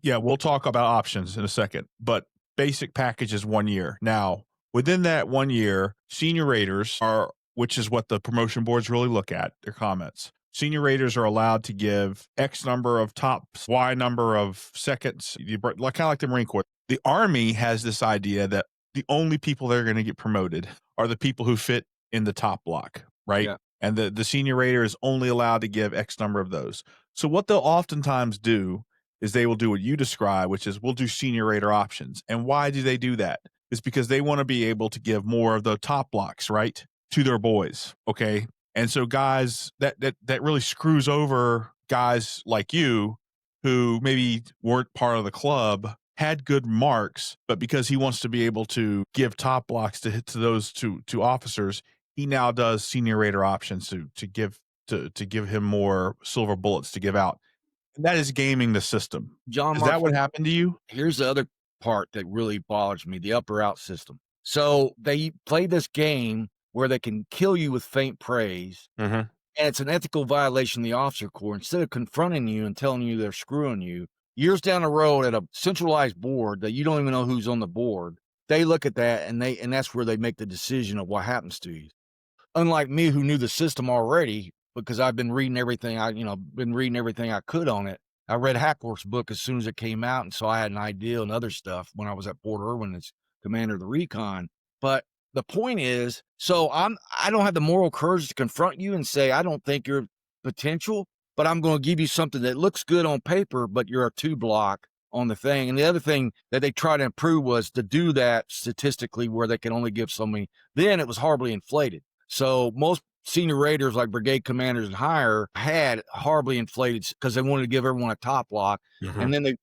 Yeah, we'll talk about options in a second, but basic package is 1 year. Now, within that 1 year, senior raters are, which is what the promotion boards really look at, their comments. Senior raters are allowed to give X number of tops, Y number of seconds, kind of like the Marine Corps. The Army has this idea that the only people that are going to get promoted are the people who fit in the top block, right? Yeah. And the senior rater is only allowed to give X number of those. So what they'll oftentimes do is they will do what you describe, which is we'll do senior rater options. And why do they do that? It's because they want to be able to give more of the top blocks, right, to their boys. Okay. And so guys, that really screws over guys like you who maybe weren't part of the club, had good marks, but because he wants to be able to give top blocks to those to officers, he now does senior rater options to give him more silver bullets to give out. And that is gaming the system. John Is Mark, that what happened to you? here's the other part that really bothers me, the upper out system. So they play this game where they can kill you with faint praise. Mm-hmm. And it's an ethical violation of the officer corps. Instead of confronting you and telling you they're screwing you, years down the road at a centralized board that you don't even know who's on the board, they look at that and that's where they make the decision of what happens to you. Unlike me, who knew the system already, because I've been reading everything I could on it. I read Hackworth's book as soon as it came out, and so I had an idea and other stuff when I was at Fort Irwin as commander of the recon. But the point is, so I don't have the moral courage to confront you and say, I don't think you're potential, but I'm going to give you something that looks good on paper, but you're a 2 block on the thing. And the other thing that they try to improve was to do that statistically where they can only give so many. Then it was horribly inflated. So most senior raters like brigade commanders and higher had horribly inflated because they wanted to give everyone a top block. Mm-hmm. And then they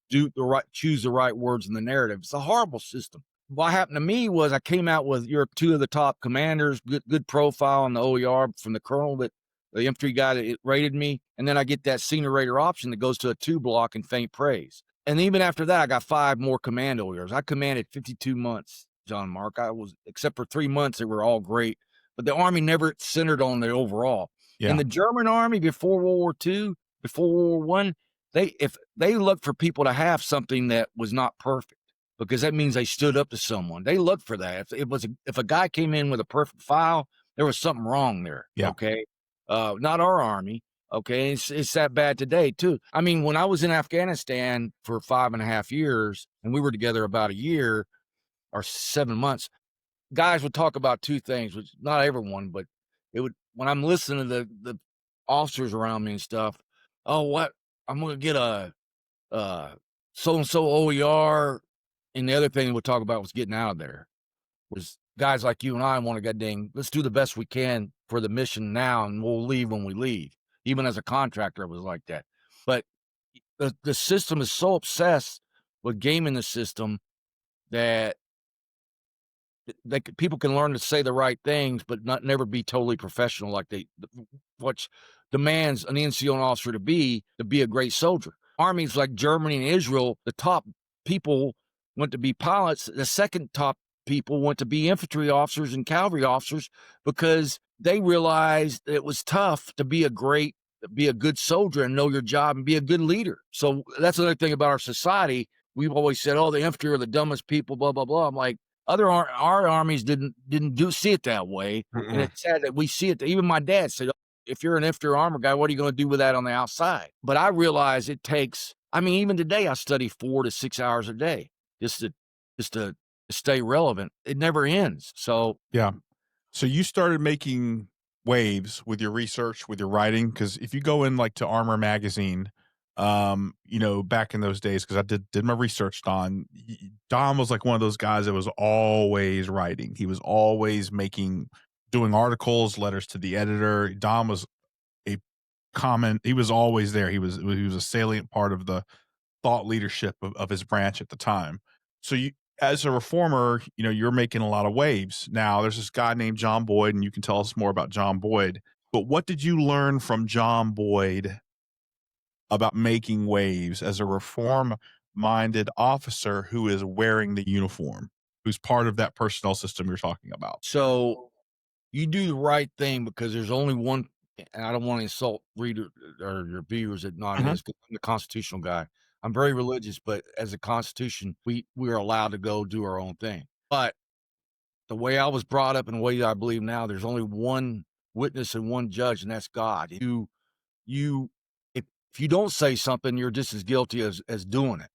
choose the right words in the narrative. It's a horrible system. What happened to me was I came out with you're 2 of the top commanders, good profile on the OER from the colonel, that the infantry guy that rated me. And then I get that senior rater option that goes to a 2 block and faint praise. And even after that, I got 5 more command OERs. I commanded 52 months, John Mark. Except for 3 months, they were all great. But the Army never centered on the overall. Yeah. In the German Army before World War II, before World War I, if they look for people to have something that was not perfect, because that means they stood up to someone. They look for that. If a guy came in with a perfect file, there was something wrong there. Yeah. Okay. Not our army. Okay. It's that bad today too. I mean, when I was in Afghanistan for 5.5 years and we were together about a year or 7 months, guys would talk about two things, which not everyone, but when I'm listening to the officers around me and stuff. Oh, what? I'm going to get a so and so OER, and the other thing we'll talk about was getting out of there. Was guys like you and I want to get dang, let's do the best we can for the mission now, and we'll leave when we leave. Even as a contractor, it was like that. But the system is so obsessed with gaming the system that people can learn to say the right things, but never be totally professional like what demands an NCO officer to be a great soldier. Armies like Germany and Israel, the top people went to be pilots. The second top people went to be infantry officers and cavalry officers because they realized it was tough to be a good soldier and know your job and be a good leader. So that's another thing about our society. We've always said, "Oh, the infantry are the dumbest people." Blah blah blah. I'm like, our armies didn't see it that way, and it's sad that we see it. Even my dad said, "If you're an infantry armor guy, what are you going to do with that on the outside?" But I realize it takes. I mean, even today, I study 4 to 6 hours a day just to stay relevant. It never ends. So Yeah. So you started making waves with your research, with your writing, because if you go in like to Armor Magazine, back in those days, because I did my research, Don was like one of those guys that was always writing. He was always doing articles, letters to the editor. Don was a he was always there. He was a salient part of the thought leadership of his branch at the time. So you, as a reformer, you're making a lot of waves. Now there's this guy named John Boyd, and you can tell us more about John Boyd. But what did you learn from John Boyd about making waves as a reform minded officer who is wearing the uniform, who's part of that personnel system you're talking about? so you do the right thing because there's only one. And I don't want to insult reader or your viewers that not Mhm. is. I'm the constitutional guy. I'm very religious, but as a constitution, we are allowed to go do our own thing. But the way I was brought up and the way I believe now, there's only one witness and one judge, and that's God. You if you don't say something, you're just as guilty as doing it.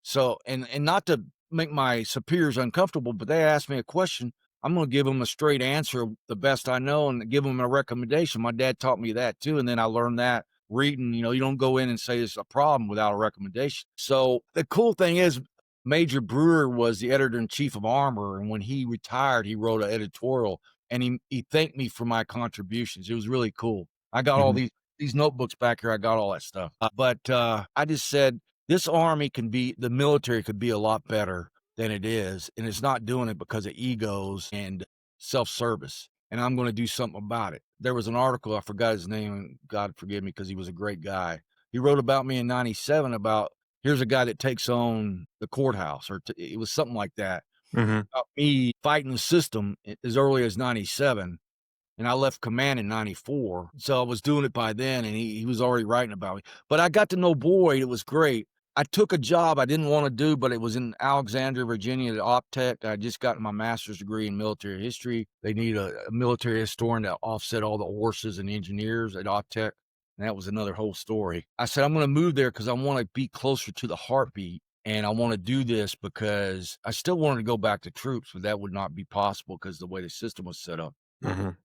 So, and not to make my superiors uncomfortable, but they asked me a question. I'm going to give them a straight answer, the best I know, and give them a recommendation. My dad taught me that too, and then I learned that reading. You don't go in and say it's a problem without a recommendation. So the cool thing is, Major Brewer was the editor in chief of Armor, and when he retired, he wrote an editorial, and he thanked me for my contributions. It was really cool. I got all Mhm. these notebooks back here. I got all that stuff, but I just said the military could be a lot better than it is. And it's not doing it because of egos and self-service. And I'm going to do something about it. There was an article, I forgot his name, and God forgive me because he was a great guy. He wrote about me in 97 about here's a guy that takes on the courthouse, or it was something like that. Mhm. About me fighting the system as early as 97. And I left command in 94. So I was doing it by then, and he was already writing about me. But I got to know Boyd. It was great. I took a job I didn't want to do, but it was in Alexandria, Virginia at Optech. I just got my master's degree in military history. They need a military historian to offset all the horses and engineers at Optech. And that was another whole story. I said, I'm going to move there because I want to be closer to the heartbeat. And I want to do this because I still wanted to go back to troops, but that would not be possible because the way the system was set up. Mhm.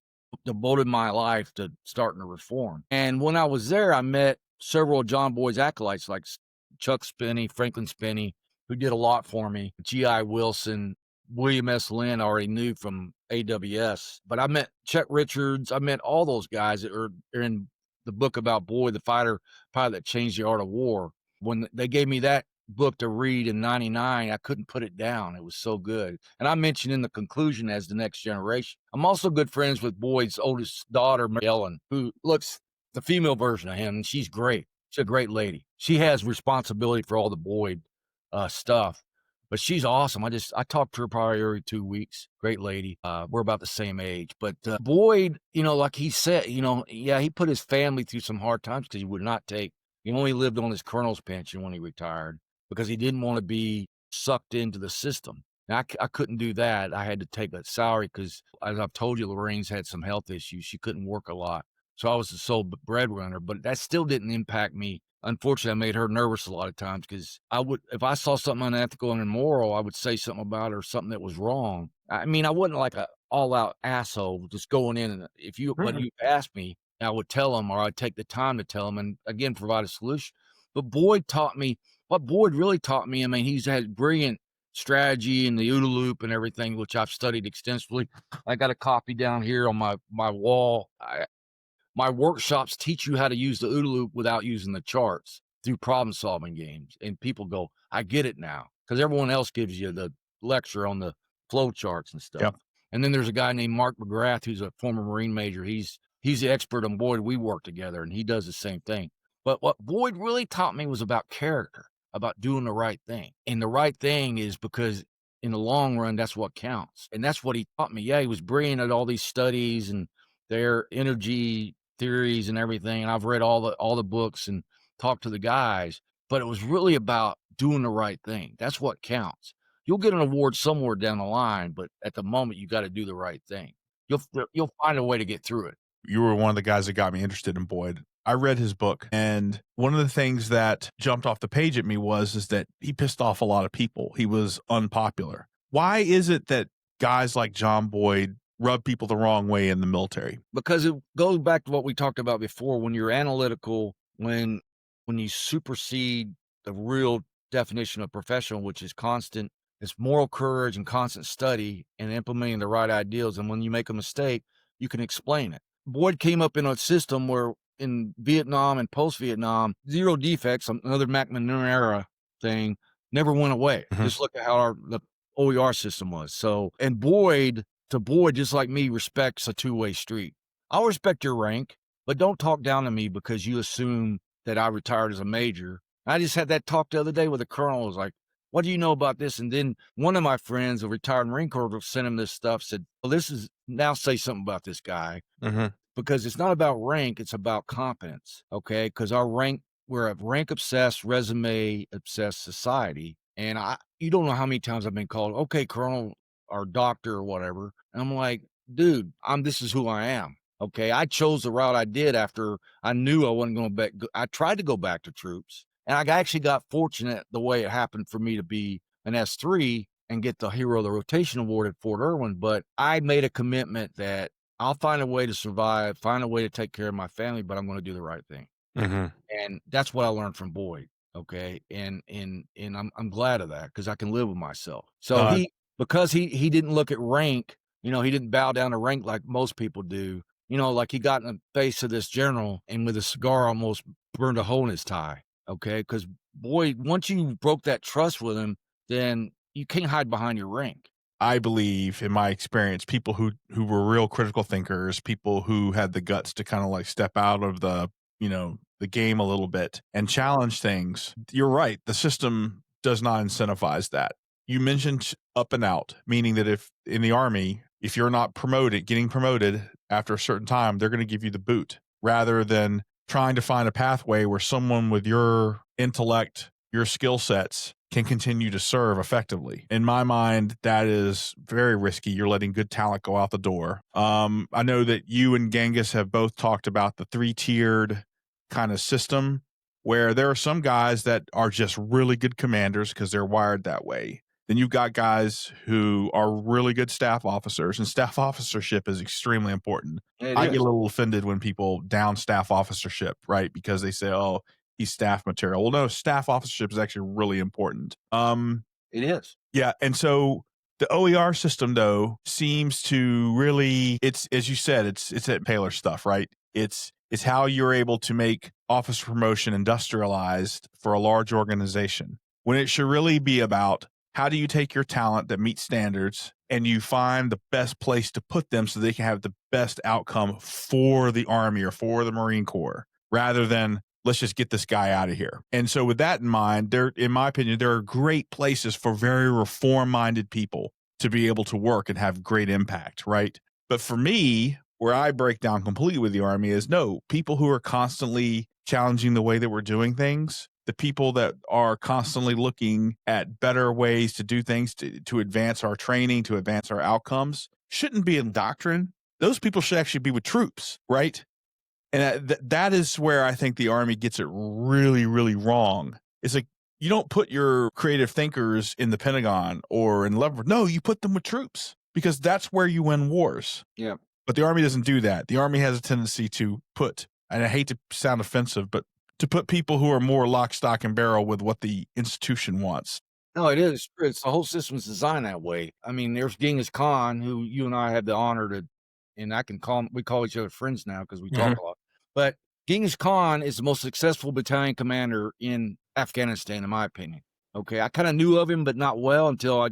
Devoted my life to starting to reform. And when I was there, I met several of John Boyd's acolytes like Chuck Spinney, Franklin Spinney, who did a lot for me. G.I. Wilson, William S. Lynn, I already knew from AWS. But I met Chet Richards. I met all those guys that are in the book about Boyd, the fighter pilot that changed the art of war. When they gave me that book to read in 99, I couldn't put it down. It was so good. And I mentioned in the conclusion as the next generation. I'm also good friends with Boyd's oldest daughter, Ellen, who looks the female version of him, and she's great. She's a great lady. She has responsibility for all the Boyd stuff, but she's awesome. I talked to her probably every 2 weeks. Great lady. We're about the same age, but Boyd, like he said, yeah, he put his family through some hard times because he would not take He only lived on his colonel's pension when he retired because he didn't want to be sucked into the system. Now, I couldn't do that. I had to take a salary because, as I've told you, Lorraine's had some health issues. She couldn't work a lot. So I was the sole breadwinner, but that still didn't impact me. Unfortunately, I made her nervous a lot of times because if I saw something unethical and immoral, I would say something about her, something that was wrong. I mean, I wasn't like a all out asshole just going in. And but you asked me, I would tell them, or I'd take the time to tell them and again, provide a solution. But Boyd taught me what Boyd really taught me. I mean, he's had brilliant strategy and the OODA loop and everything, which I've studied extensively. I got a copy down here on my wall. My workshops teach you how to use the OODA loop without using the charts through problem solving games. And people go, I get it now. Because everyone else gives you the lecture on the flow charts and stuff. Yep. And then there's a guy named Mark McGrath, who's a former Marine major. He's the expert on Boyd. We work together and he does the same thing. But what Boyd really taught me was about character, about doing the right thing. And the right thing is because in the long run, that's what counts. And that's what he taught me. Yeah, he was brilliant at all these studies and their energy theories and everything. And I've read all the books and talked to the guys, but it was really about doing the right thing. That's what counts. You'll get an award somewhere down the line, but at the moment you got to do the right thing. You'll find a way to get through it. You were one of the guys that got me interested in Boyd. I read his book, and one of the things that jumped off the page at me is that he pissed off a lot of people. He was unpopular. Why is it that guys like John Boyd rub people the wrong way in the military? Because it goes back to what we talked about before. When you're analytical, when you supersede the real definition of professional, which is constant, it's moral courage and constant study and implementing the right ideals. And when you make a mistake, you can explain it. Boyd came up in a system where in Vietnam and post-Vietnam, zero defects, another McNamara thing, never went away. Mhm. Just look at how the OER system was. So, and Boyd, just like me, respects a two-way street. I'll respect your rank, but don't talk down to me because you assume that I retired as a major. I just had that talk the other day with a colonel. I was like, what do you know about this? And then one of my friends, a retired Marine Corps, sent him this stuff, said, well, now say something about this guy. Mhm. Because it's not about rank, it's about competence, okay? Because we're a rank obsessed, resume obsessed society. And you don't know how many times I've been called, okay, colonel or doctor or whatever. And I'm like, dude, this is who I am. Okay. I chose the route I did after I knew I wasn't going back. I tried to go back to troops. And I actually got fortunate the way it happened for me to be an S3 and get the Hero of the Rotation Award at Fort Irwin. But I made a commitment that I'll find a way to survive, find a way to take care of my family, but I'm going to do the right thing. Mhm. And that's what I learned from Boyd. Okay. And I'm glad of that because I can live with myself. So because he didn't look at rank, he didn't bow down to rank like most people do, like he got in the face of this general and with a cigar almost burned a hole in his tie. Okay. Because Boyd, once you broke that trust with him, then you can't hide behind your rank. I believe, in my experience, people who were real critical thinkers, people who had the guts to kind of like step out of the game a little bit and challenge things. You're right. The system does not incentivize that. You mentioned up and out, meaning that if in the Army, if you're not getting promoted after a certain time, they're going to give you the boot rather than trying to find a pathway where someone with your intellect, your skill sets can continue to serve effectively. In my mind, that is very risky. You're letting good talent go out the door. I know that you and Genghis have both talked about the 3-tiered kind of system where there are some guys that are just really good commanders because they're wired that way. Then you've got guys who are really good staff officers, and staff officership is extremely important. I get a little offended when people down staff officership, right? Because they say, oh, he's staff material. Well, no, staff officership is actually really important. It is. Yeah. And so the OER system, though, seems to really, it's, as you said, it's that Paler stuff, right? It's how you're able to make officer promotion industrialized for a large organization when it should really be about how do you take your talent that meets standards and you find the best place to put them so they can have the best outcome for the Army or for the Marine Corps rather than let's just get this guy out of here. And so with that in mind, in my opinion, there are great places for very reform-minded people to be able to work and have great impact, right? But for me, where I break down completely with the Army is no, people who are constantly challenging the way that we're doing things, the people that are constantly looking at better ways to do things to advance our training, to advance our outcomes, shouldn't be in doctrine. Those people should actually be with troops, right? And that is where I think the Army gets it really, really wrong. It's like, you don't put your creative thinkers in the Pentagon or in Leavenworth. No, you put them with troops because that's where you win wars. Yeah. But the Army doesn't do that. The Army has a tendency to put, and I hate to sound offensive, but to put people who are more lock, stock, and barrel with what the institution wants. No, it is. It's the whole system's designed that way. I mean, there's Genghis Khan, who you and I had the honor to, and I can call him, we call each other friends now because we talk a lot. But Genghis Khan is the most successful battalion commander in Afghanistan, in my opinion. Okay, I kind of knew of him, but not well until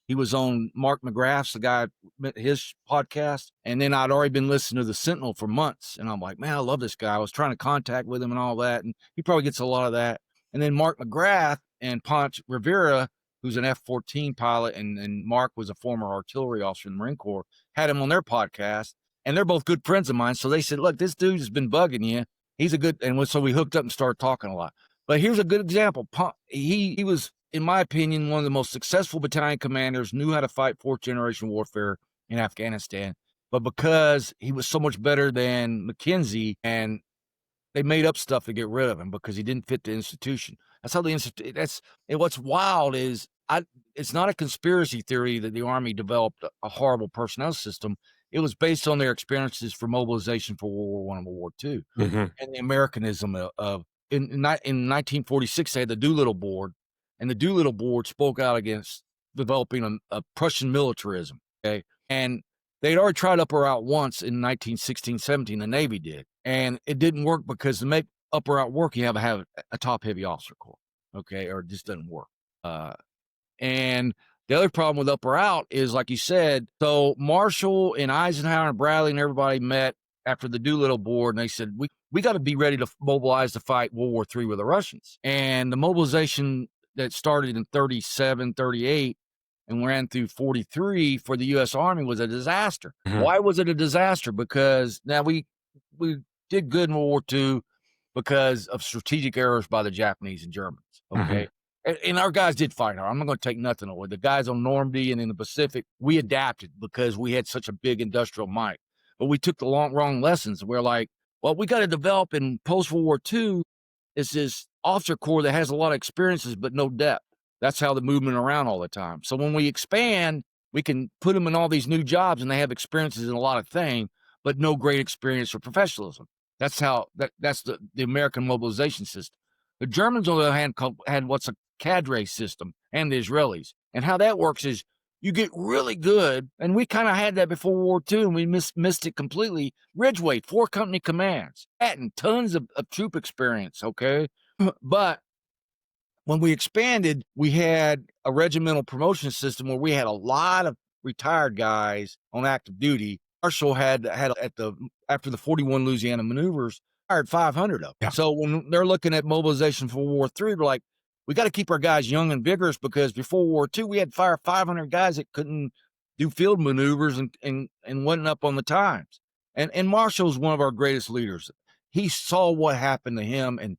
he was on Mark McGrath's, the guy, his podcast. And then I'd already been listening to the Sentinel for months. And I'm like, man, I love this guy. I was trying to contact with him and all that. And he probably gets a lot of that. And then Mark McGrath and Ponch Rivera, who's an F-14 pilot, and Mark was a former artillery officer in the Marine Corps, had him on their podcast. And they're both good friends of mine. So they said, look, this dude has been bugging you. He's a good, and so we hooked up and started talking a lot. But here's a good example. He was, in my opinion, one of the most successful battalion commanders, knew how to fight fourth generation warfare in Afghanistan. But because he was so much better than McKenzie, and they made up stuff to get rid of him because he didn't fit the institution. That's how the institution, and what's wild is it's not a conspiracy theory that the Army developed a horrible personnel system. It was based on their experiences for mobilization for World War I and World War II, and the Americanism of in 1946, they had the Doolittle Board, and the Doolittle Board spoke out against developing a Prussian militarism. Okay, and they'd already tried Upper Out once in 1916-17. The Navy did, and it didn't work because to make Upper Out work, you have to have a top heavy officer corps. Okay, or it just doesn't work. And the other problem with Upper Out is, like you said, so Marshall and Eisenhower and Bradley and everybody met after the Doolittle Board, and they said, we got to be ready to mobilize to fight World War III with the Russians. And the mobilization that started in 37, 38, and ran through 43 for the U.S. Army was a disaster. Why was it a disaster? Because now we did good in World War II because of strategic errors by the Japanese and Germans. Okay. And our guys did fight hard. I'm not going to take nothing away. The guys on Normandy and in the Pacific, we adapted because we had such a big industrial might. But we took the wrong lessons. We're like, well, we got to develop in post-World War II is this officer corps that has a lot of experiences but no depth. That's how they're moving around all the time. So when we expand, we can put them in all these new jobs and they have experiences in a lot of things, but no great experience or professionalism. That's how that's the American mobilization system. The Germans, on the other hand, had what's a cadre system, and the Israelis. And how that works is you get really good, and we kind of had that before World War II, and we missed it completely. Ridgeway, 4 company commands, and tons of troop experience, okay? But when we expanded, we had a regimental promotion system where we had a lot of retired guys on active duty. Marshall had after the 41 Louisiana maneuvers, hired 500 of them. Yeah. So when they're looking at mobilization for World War III, they're like, we got to keep our guys young and vigorous because before World War II, we had 500 guys that couldn't do field maneuvers and wasn't up on the times. And Marshall's one of our greatest leaders. He saw what happened to him, and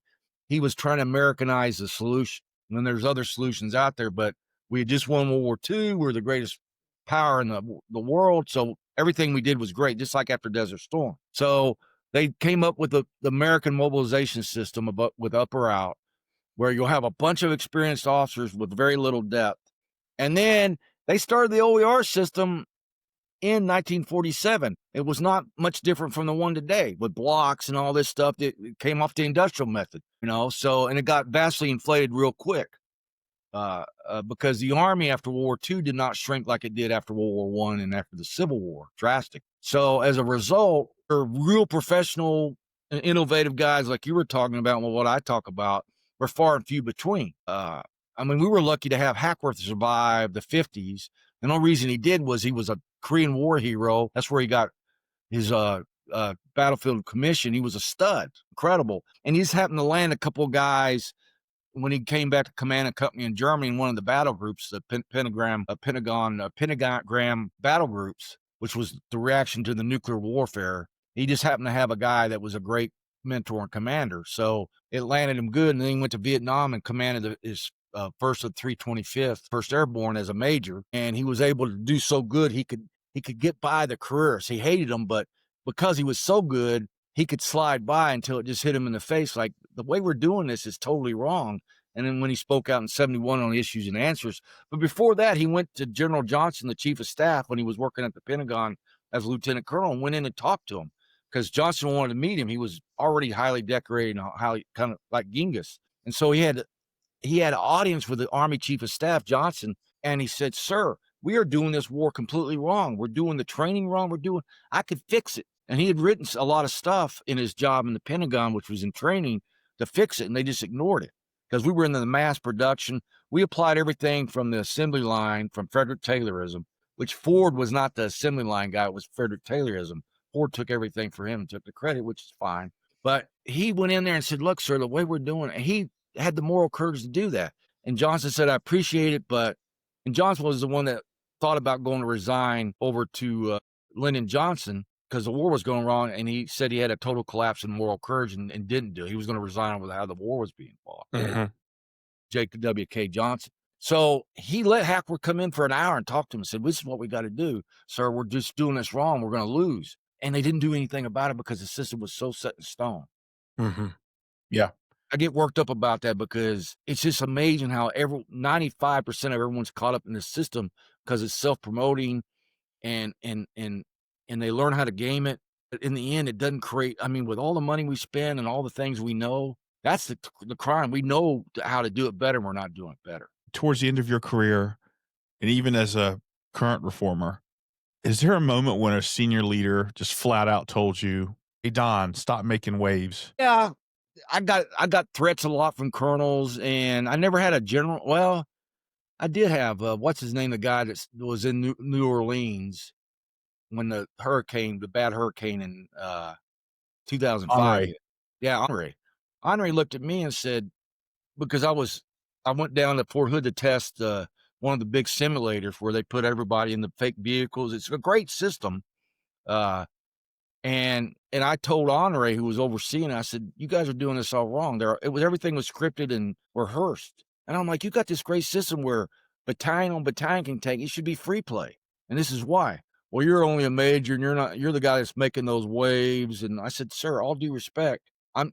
he was trying to Americanize the solution. And there's other solutions out there, but we had just won World War II. We're the greatest power in the world. So everything we did was great, just like after Desert Storm. So they came up with the American mobilization system with Upper Out, where you'll have a bunch of experienced officers with very little depth. And then they started the OER system in 1947. It was not much different from the one today with blocks and all this stuff that came off the industrial method, so, and it got vastly inflated real quick because the Army after World War II did not shrink like it did after World War I and after the Civil War, drastic. So as a result, they're real professional and innovative guys like you were talking about, and what I talk about, were far and few between. We were lucky to have Hackworth survive the 50s. The only reason he did was he was a Korean War hero. That's where he got his battlefield commission. He was a stud, incredible. And he just happened to land a couple of guys when he came back to command a company in Germany in one of the battle groups, the Pentagram battle groups, which was the reaction to the nuclear warfare. He just happened to have a guy that was a great mentor and commander. So it landed him good. And then he went to Vietnam and commanded his first of 325th, First Airborne as a major. And he was able to do so good he could get by the careers. He hated them, but because he was so good, he could slide by until it just hit him in the face. Like, the way we're doing this is totally wrong. And then when he spoke out in 71 on issues and answers, but before that, he went to General Johnson, the chief of staff, when he was working at the Pentagon as a lieutenant colonel, and went in and talked to him because Johnson wanted to meet him. He was already highly decorated and highly, kind of like Genghis. And so he had an audience with the Army Chief of Staff, Johnson, and he said, "Sir, we are doing this war completely wrong. We're doing the training wrong. I could fix it." And he had written a lot of stuff in his job in the Pentagon, which was in training, to fix it, and they just ignored it because we were in the mass production. We applied everything from the assembly line, from Frederick Taylorism, which Ford was not the assembly line guy. It was Frederick Taylorism. Ford took everything for him and took the credit, which is fine. But he went in there and said, "Look, sir, the way we're doing it," and he had the moral courage to do that. And Johnson said, "I appreciate it," and Johnson was the one that thought about going to resign over to Lyndon Johnson because the war was going wrong. And he said he had a total collapse in moral courage and didn't do it. He was going to resign over how the war was being fought. Mm-hmm. Jacob W.K. Johnson. So he let Hackworth come in for an hour and talk to him and said, "This is what we got to do, sir. We're just doing this wrong. We're going to lose." And they didn't do anything about it because the system was so set in stone. Mm-hmm. Yeah. I get worked up about that because it's just amazing how 95% of everyone's caught up in the system because it's self-promoting and they learn how to game it. But in the end, it doesn't create, I mean, with all the money we spend and all the things we know, that's the crime. We know how to do it better, and we're not doing it better. Towards the end of your career, and even as a current reformer, is there a moment when a senior leader just flat out told you, "Hey, Don, stop making waves"? Yeah, I got threats a lot from colonels, and I never had a general. Well, I did have what's his name, the guy that was in New Orleans when the bad hurricane in 2005 Henri. hit. Yeah, Henri looked at me and said, because I went down to Fort Hood to test one of the big simulators where they put everybody in the fake vehicles. It's a great system. And I told Henri, who was overseeing it, I said, "You guys are doing this all wrong. Everything was scripted and rehearsed." And I'm like, "You got this great system where battalion on battalion can take. It should be free play. And this is why." "Well, you're only a major and you're the guy that's making those waves." And I said, "Sir, all due respect,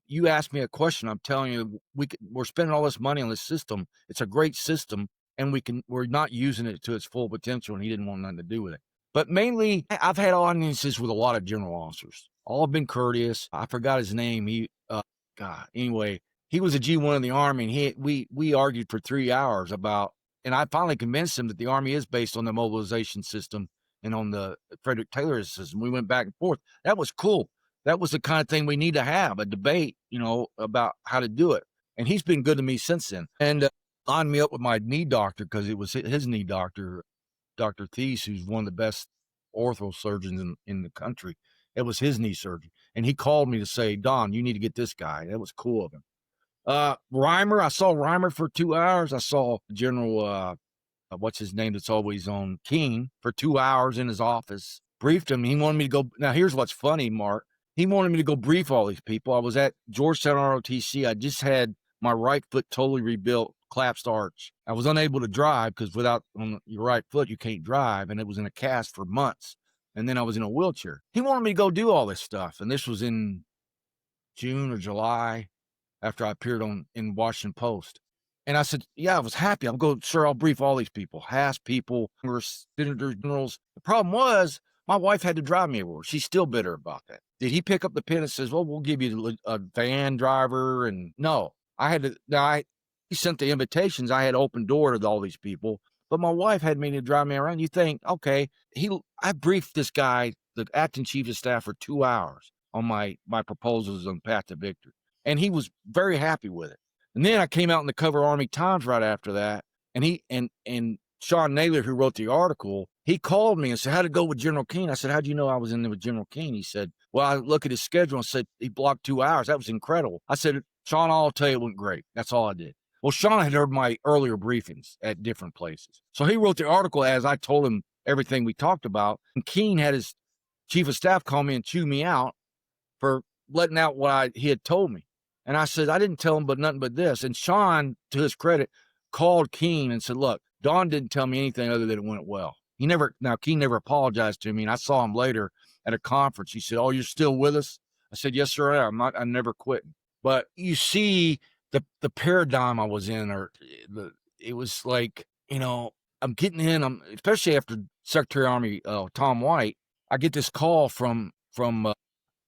you asked me a question. I'm telling you, we're spending all this money on this system. It's a great system, and we're not using it to its full potential." And he didn't want nothing to do with it. But mainly, I've had audiences with a lot of general officers. All have been courteous. I forgot his name. Anyway, he was a G1 in the Army, and we argued for 3 hours about, and I finally convinced him that the Army is based on the mobilization system and on the Frederick Taylor system. We went back and forth. That was cool. That was the kind of thing we need to have, a debate, about how to do it. And he's been good to me since then. And lined me up with my knee doctor because it was his knee doctor, Dr. Thies, who's one of the best ortho surgeons in the country. It was his knee surgery. And he called me to say, "Don, you need to get this guy." That was cool of him. Reimer, I saw Reimer for 2 hours. I saw General, what's his name that's always on, King, for 2 hours in his office. Briefed him. He wanted me to go. Now, here's what's funny, Mark. He wanted me to go brief all these people. I was at Georgetown ROTC. I just had my right foot totally rebuilt, collapsed arch. I was unable to drive because without on your right foot, you can't drive. And it was in a cast for months. And then I was in a wheelchair. He wanted me to go do all this stuff. And this was in June or July after I appeared in Washington Post. And I said, "Yeah, I was happy. I'll go, sir, I'll brief all these people, Haas people, senators, generals." The problem was my wife had to drive me everywhere. She's still bitter about that. Did he pick up the pen and says, "Well, we'll give you a van driver"? And no, I had to, he sent the invitations. I had open door to all these people, but my wife had me to drive me around. You think, okay, I briefed this guy, the acting chief of staff, for 2 hours on my proposals on path to victory. And he was very happy with it. And then I came out in the cover Army Times right after that. And and Sean Naylor, who wrote the article, he called me and said, "How'd it go with General Keane?" I said, "How'd you know I was in there with General Keane?" He said, "Well, I look at his schedule and said he blocked 2 hours. That was incredible." I said, "Sean, I'll tell you it went great." That's all I did. Well, Sean had heard my earlier briefings at different places. So he wrote the article as I told him everything we talked about. And Keane had his chief of staff call me and chew me out for letting out what he had told me. And I said, I didn't tell him but nothing but this. And Sean, to his credit, called Keen and said, look, Don didn't tell me anything other than it went well. Keen never apologized to me. And I saw him later at a conference. He said, oh, you're still with us? I said, yes, sir, I'm never quitting. But you see the paradigm I was in, it was like, I'm getting in, especially after Secretary of Army Tom White, I get this call from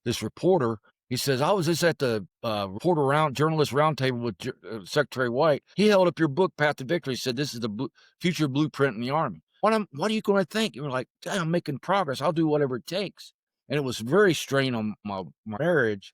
this reporter. He says, I was just at the journalist roundtable with Secretary White. He held up your book, Path to Victory. He said, this is the future blueprint in the Army. What are you going to think? You were like, I'm making progress. I'll do whatever it takes. And it was very strained on my marriage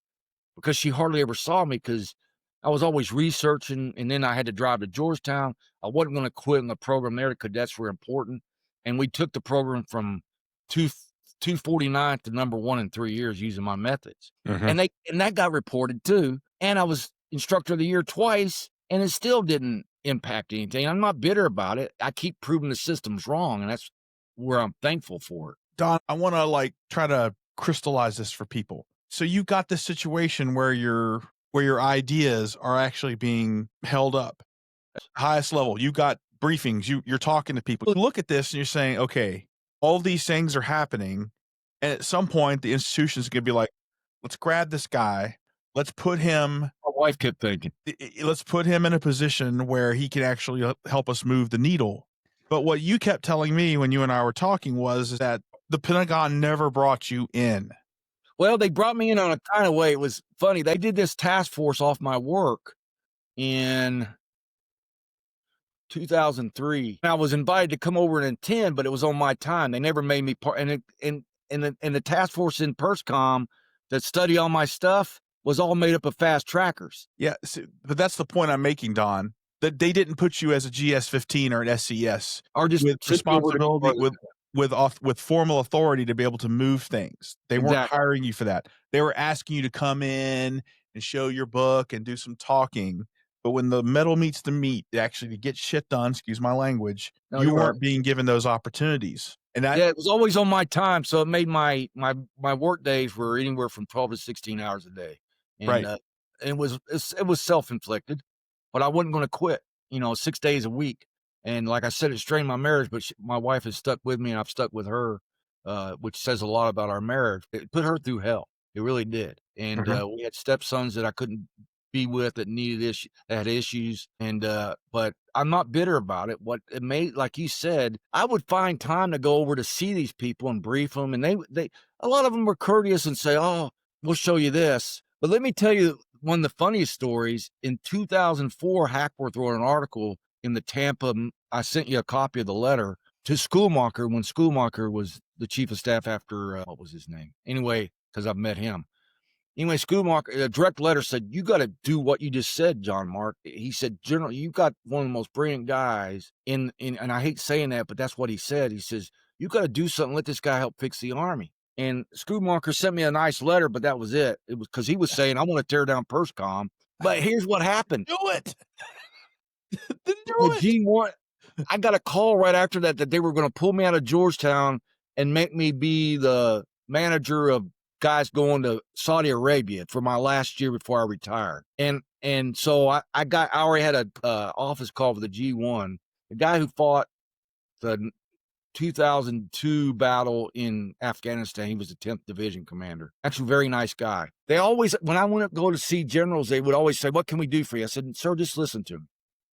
because she hardly ever saw me because I was always researching. And then I had to drive to Georgetown. I wasn't going to quit in the program there. The cadets were important. And we took the program from 249 to number 1 in 3 years using my methods. And that got reported too. And I was instructor of the year twice, and it still didn't impact anything. I'm not bitter about it. I keep proving the system's wrong, and that's where I'm thankful for it. Don, I want to try to crystallize this for people. So you got this situation where your ideas are actually being held up. Highest level, you got briefings, you're talking to people. You look at this and you're saying, okay, all these things are happening. And at some point, the institution's going to be like, let's grab this guy. Let's put him. My wife kept thinking, let's put him in a position where he can actually help us move the needle. But what you kept telling me when you and I were talking was that the Pentagon never brought you in. Well, they brought me in on a kind of way. It was funny. They did this task force off my work in 2003. I was invited to come over and attend, but it was on my time. They never made me part. And the task force in PERSCOM that study all my stuff was all made up of fast trackers. Yeah, but that's the point I'm making, Don. That they didn't put you as a GS-15 or an SCS, or just with responsibility, with formal authority to be able to move things. They weren't hiring you for that. They were asking you to come in and show your book and do some talking. But when the metal meets the meat, actually to get shit done, excuse my language, you weren't being given those opportunities. And it was always on my time, so it made my work days were anywhere from 12 to 16 hours a day. And, right. It was self-inflicted, but I wasn't going to quit. 6 days a week. And like I said, it strained my marriage, but my wife has stuck with me, and I've stuck with her, which says a lot about our marriage. It put her through hell. It really did. And we had stepsons that I couldn't be with that had issues. And but I'm not bitter about it. What it made, like you said, I would find time to go over to see these people and brief them. And they a lot of them were courteous and say, oh, we'll show you this. But let me tell you one of the funniest stories. In 2004, Hackworth wrote an article in the Tampa. I sent you a copy of the letter to Schoolmaker when Schoolmaker was the chief of staff after, what was his name? Anyway, because I've met him. Anyway, Schoolmaker, a direct letter said, you got to do what you just said, John Mark. He said, General, you got one of the most brilliant guys and I hate saying that, but that's what he said. He says, you got to do something. Let this guy help fix the Army. And Schoolmaker sent me a nice letter, but that was it. It was because he was saying, I want to tear down PERSCOM. But here's what happened. Do it. G1, I got a call right after that they were going to pull me out of Georgetown and make me be the manager of guys going to Saudi Arabia for my last year before I retired. And so I already had a office call for the G1. The guy who fought the 2002 battle in Afghanistan, he was the 10th Division commander. Actually, a very nice guy. They always, when I went to go to see generals, they would always say, what can we do for you? I said, sir, just listen to me.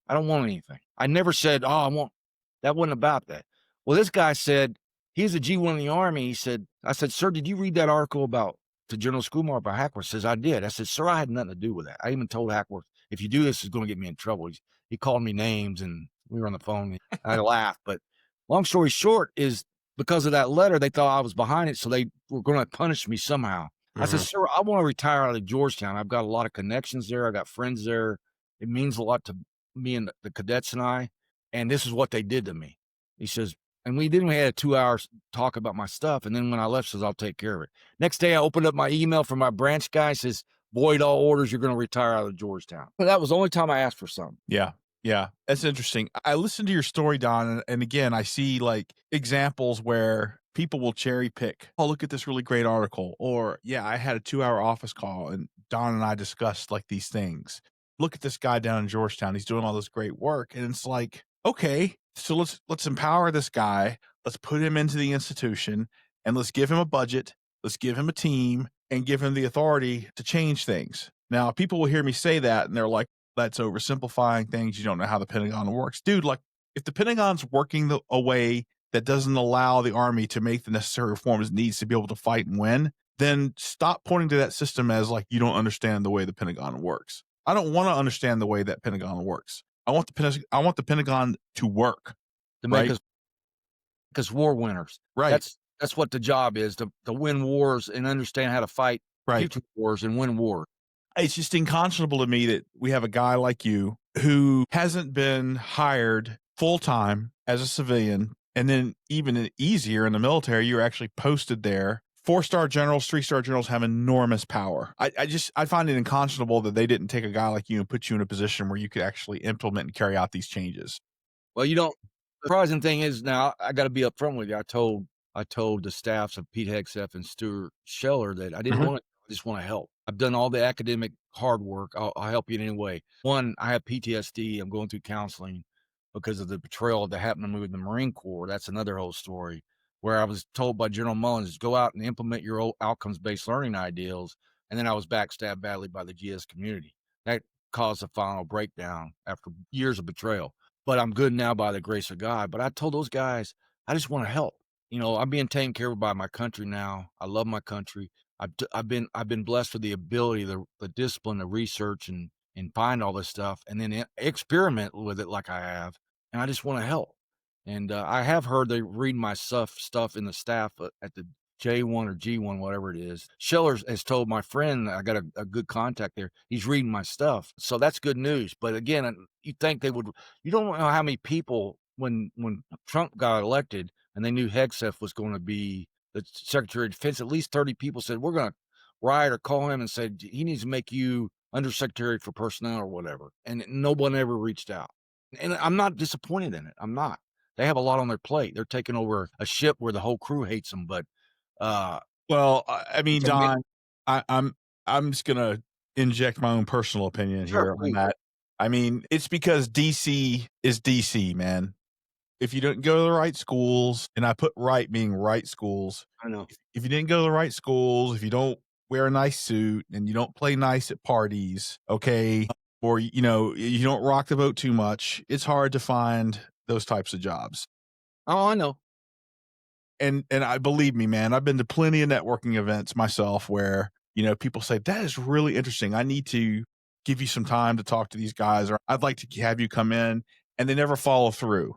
I don't want anything. I never said, that wasn't about that. Well, this guy said, he's a G1 in the Army. I said, sir, did you read that article to General Schoolmaker by Hackworth? Says, I did. I said, sir, I had nothing to do with that. I even told Hackworth, if you do this, it's going to get me in trouble. He called me names and we were on the phone. I laughed. But long story short is because of that letter, they thought I was behind it. So they were going to punish me somehow. I said, sir, I want to retire out of Georgetown. I've got a lot of connections there. I got friends there. It means a lot to me and the cadets and I, and this is what they did to me. He says, and we had a 2 hours talk about my stuff. And then when I left, says, I'll take care of it. Next day, I opened up my email from my branch guy, says, void all orders. You're going to retire out of Georgetown. But that was the only time I asked for something. Yeah. Yeah. That's interesting. I listened to your story, Don. And again, I see examples where people will cherry pick. Oh, look at this really great article. Or, yeah, I had a 2-hour office call and Don and I discussed like these things. Look at this guy down in Georgetown. He's doing all this great work. And it's like, okay, so let's empower this guy. Let's put him into the institution and let's give him a budget. Let's give him a team and give him the authority to change things. Now, people will hear me say that and they're like, that's oversimplifying things. You don't know how the Pentagon works. Dude, like, if the Pentagon's working a way that doesn't allow the Army to make the necessary reforms it needs to be able to fight and win, then stop pointing to that system as like you don't understand the way the Pentagon works. I don't want to understand the way that Pentagon works. I want the Pentagon to work, to make right? us war winners. Right, That's what the job is, to win wars and understand how to fight right. future wars and win wars. It's just unconscionable to me that we have a guy like you who hasn't been hired full time as a civilian. And then even easier in the military, you're actually posted there. 4-star generals, 3-star generals have enormous power. I find it unconscionable that they didn't take a guy like you and put you in a position where you could actually implement and carry out these changes. Well, you don't. The surprising thing is, now I got to be upfront with you. I told the staffs of Pete Hegseth and Stuart Scheller that I didn't want to. I just want to help. I've done all the academic hard work. I'll help you in any way. One, I have PTSD. I'm going through counseling because of the betrayal that happened to me with the Marine Corps. That's another whole story, where I was told by General Mullins, go out and implement your old outcomes-based learning ideals. And then I was backstabbed badly by the GS community. That caused a final breakdown after years of betrayal. But I'm good now by the grace of God. But I told those guys, I just want to help. You know, I'm being taken care of by my country now. I love my country. I've been blessed with the ability, the discipline, the research, and find all this stuff, and then experiment with it like I have. And I just want to help. And I have heard they read my stuff in the staff at the J1 or G1, whatever it is. Scheller has told my friend, I got a good contact there. He's reading my stuff. So that's good news. But again, you think they would, you don't know how many people, when Trump got elected and they knew Hegseth was going to be the Secretary of Defense, at least 30 people said, we're going to write or call him and said, he needs to make you Undersecretary for Personnel or whatever. And no one ever reached out. And I'm not disappointed in it. I'm not. They have a lot on their plate. They're taking over a ship where the whole crew hates them. But well, I mean, Don, I'm just gonna inject my own personal opinion here on that. I mean, it's because DC is DC, man. If you don't go to the right schools, and I put right being right schools. I know. If you didn't go to the right schools, if you don't wear a nice suit and you don't play nice at parties, okay, or you don't rock the boat too much, it's hard to find those types of jobs. Oh, I know. And I believe me, man, I've been to plenty of networking events myself where, people say, that is really interesting. I need to give you some time to talk to these guys, or I'd like to have you come in, and they never follow through.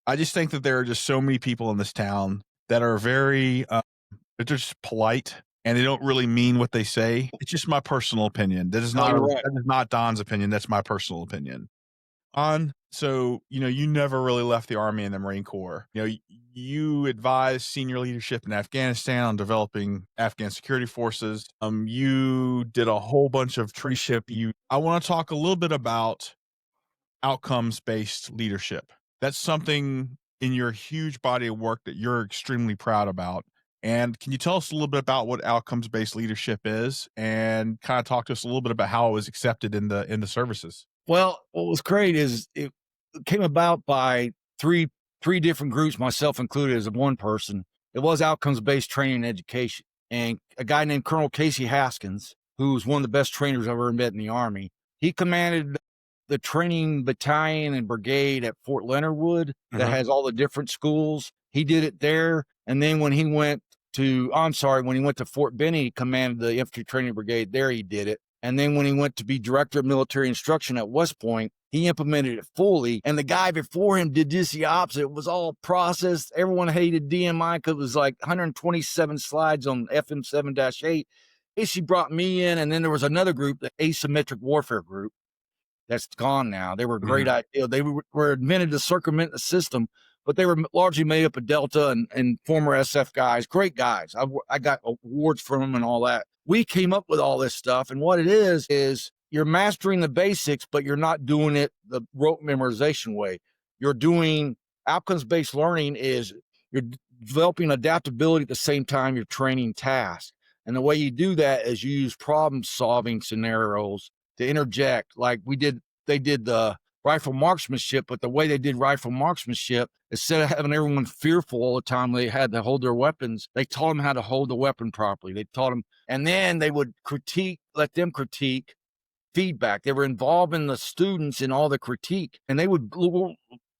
I just think that there are just so many people in this town that are very, they're just polite and they don't really mean what they say. It's just my personal opinion. That is not Don's opinion. That's my personal opinion. So, you never really left the Army and the Marine Corps. You advised senior leadership in Afghanistan on developing Afghan security forces. You did a whole bunch of treeship. I want to talk a little bit about outcomes-based leadership. That's something in your huge body of work that you're extremely proud about. And can you tell us a little bit about what outcomes-based leadership is, and kind of talk to us a little bit about how it was accepted in the services? Well, what was great is it came about by three different groups, myself included as one person. It was outcomes-based training and education. And a guy named Colonel Casey Haskins, who was one of the best trainers I've ever met in the Army, he commanded the training battalion and brigade at Fort Leonard Wood that has all the different schools. He did it there. And then when he went to Fort Benning, he commanded the infantry training brigade there. He did it. And then when he went to be director of military instruction at West Point, he implemented it fully. And the guy before him did just the opposite. It was all processed. Everyone hated DMI because it was like 127 slides on FM 7-8. She brought me in, and then there was another group, the asymmetric warfare group. That's gone now. They were a great idea. They were invented to circumvent the system, but they were largely made up of Delta and former SF guys, great guys. I got awards from them and all that. We came up with all this stuff, and what it is you're mastering the basics, but you're not doing it the rote memorization way. You're doing outcomes-based learning is you're developing adaptability at the same time you're training tasks. And the way you do that is you use problem solving scenarios to interject. Like they did the rifle marksmanship, but the way they did rifle marksmanship, instead of having everyone fearful all the time, they had to hold their weapons. They taught them how to hold the weapon properly. They taught them, and then they would let them critique feedback. They were involving the students in all the critique, and they would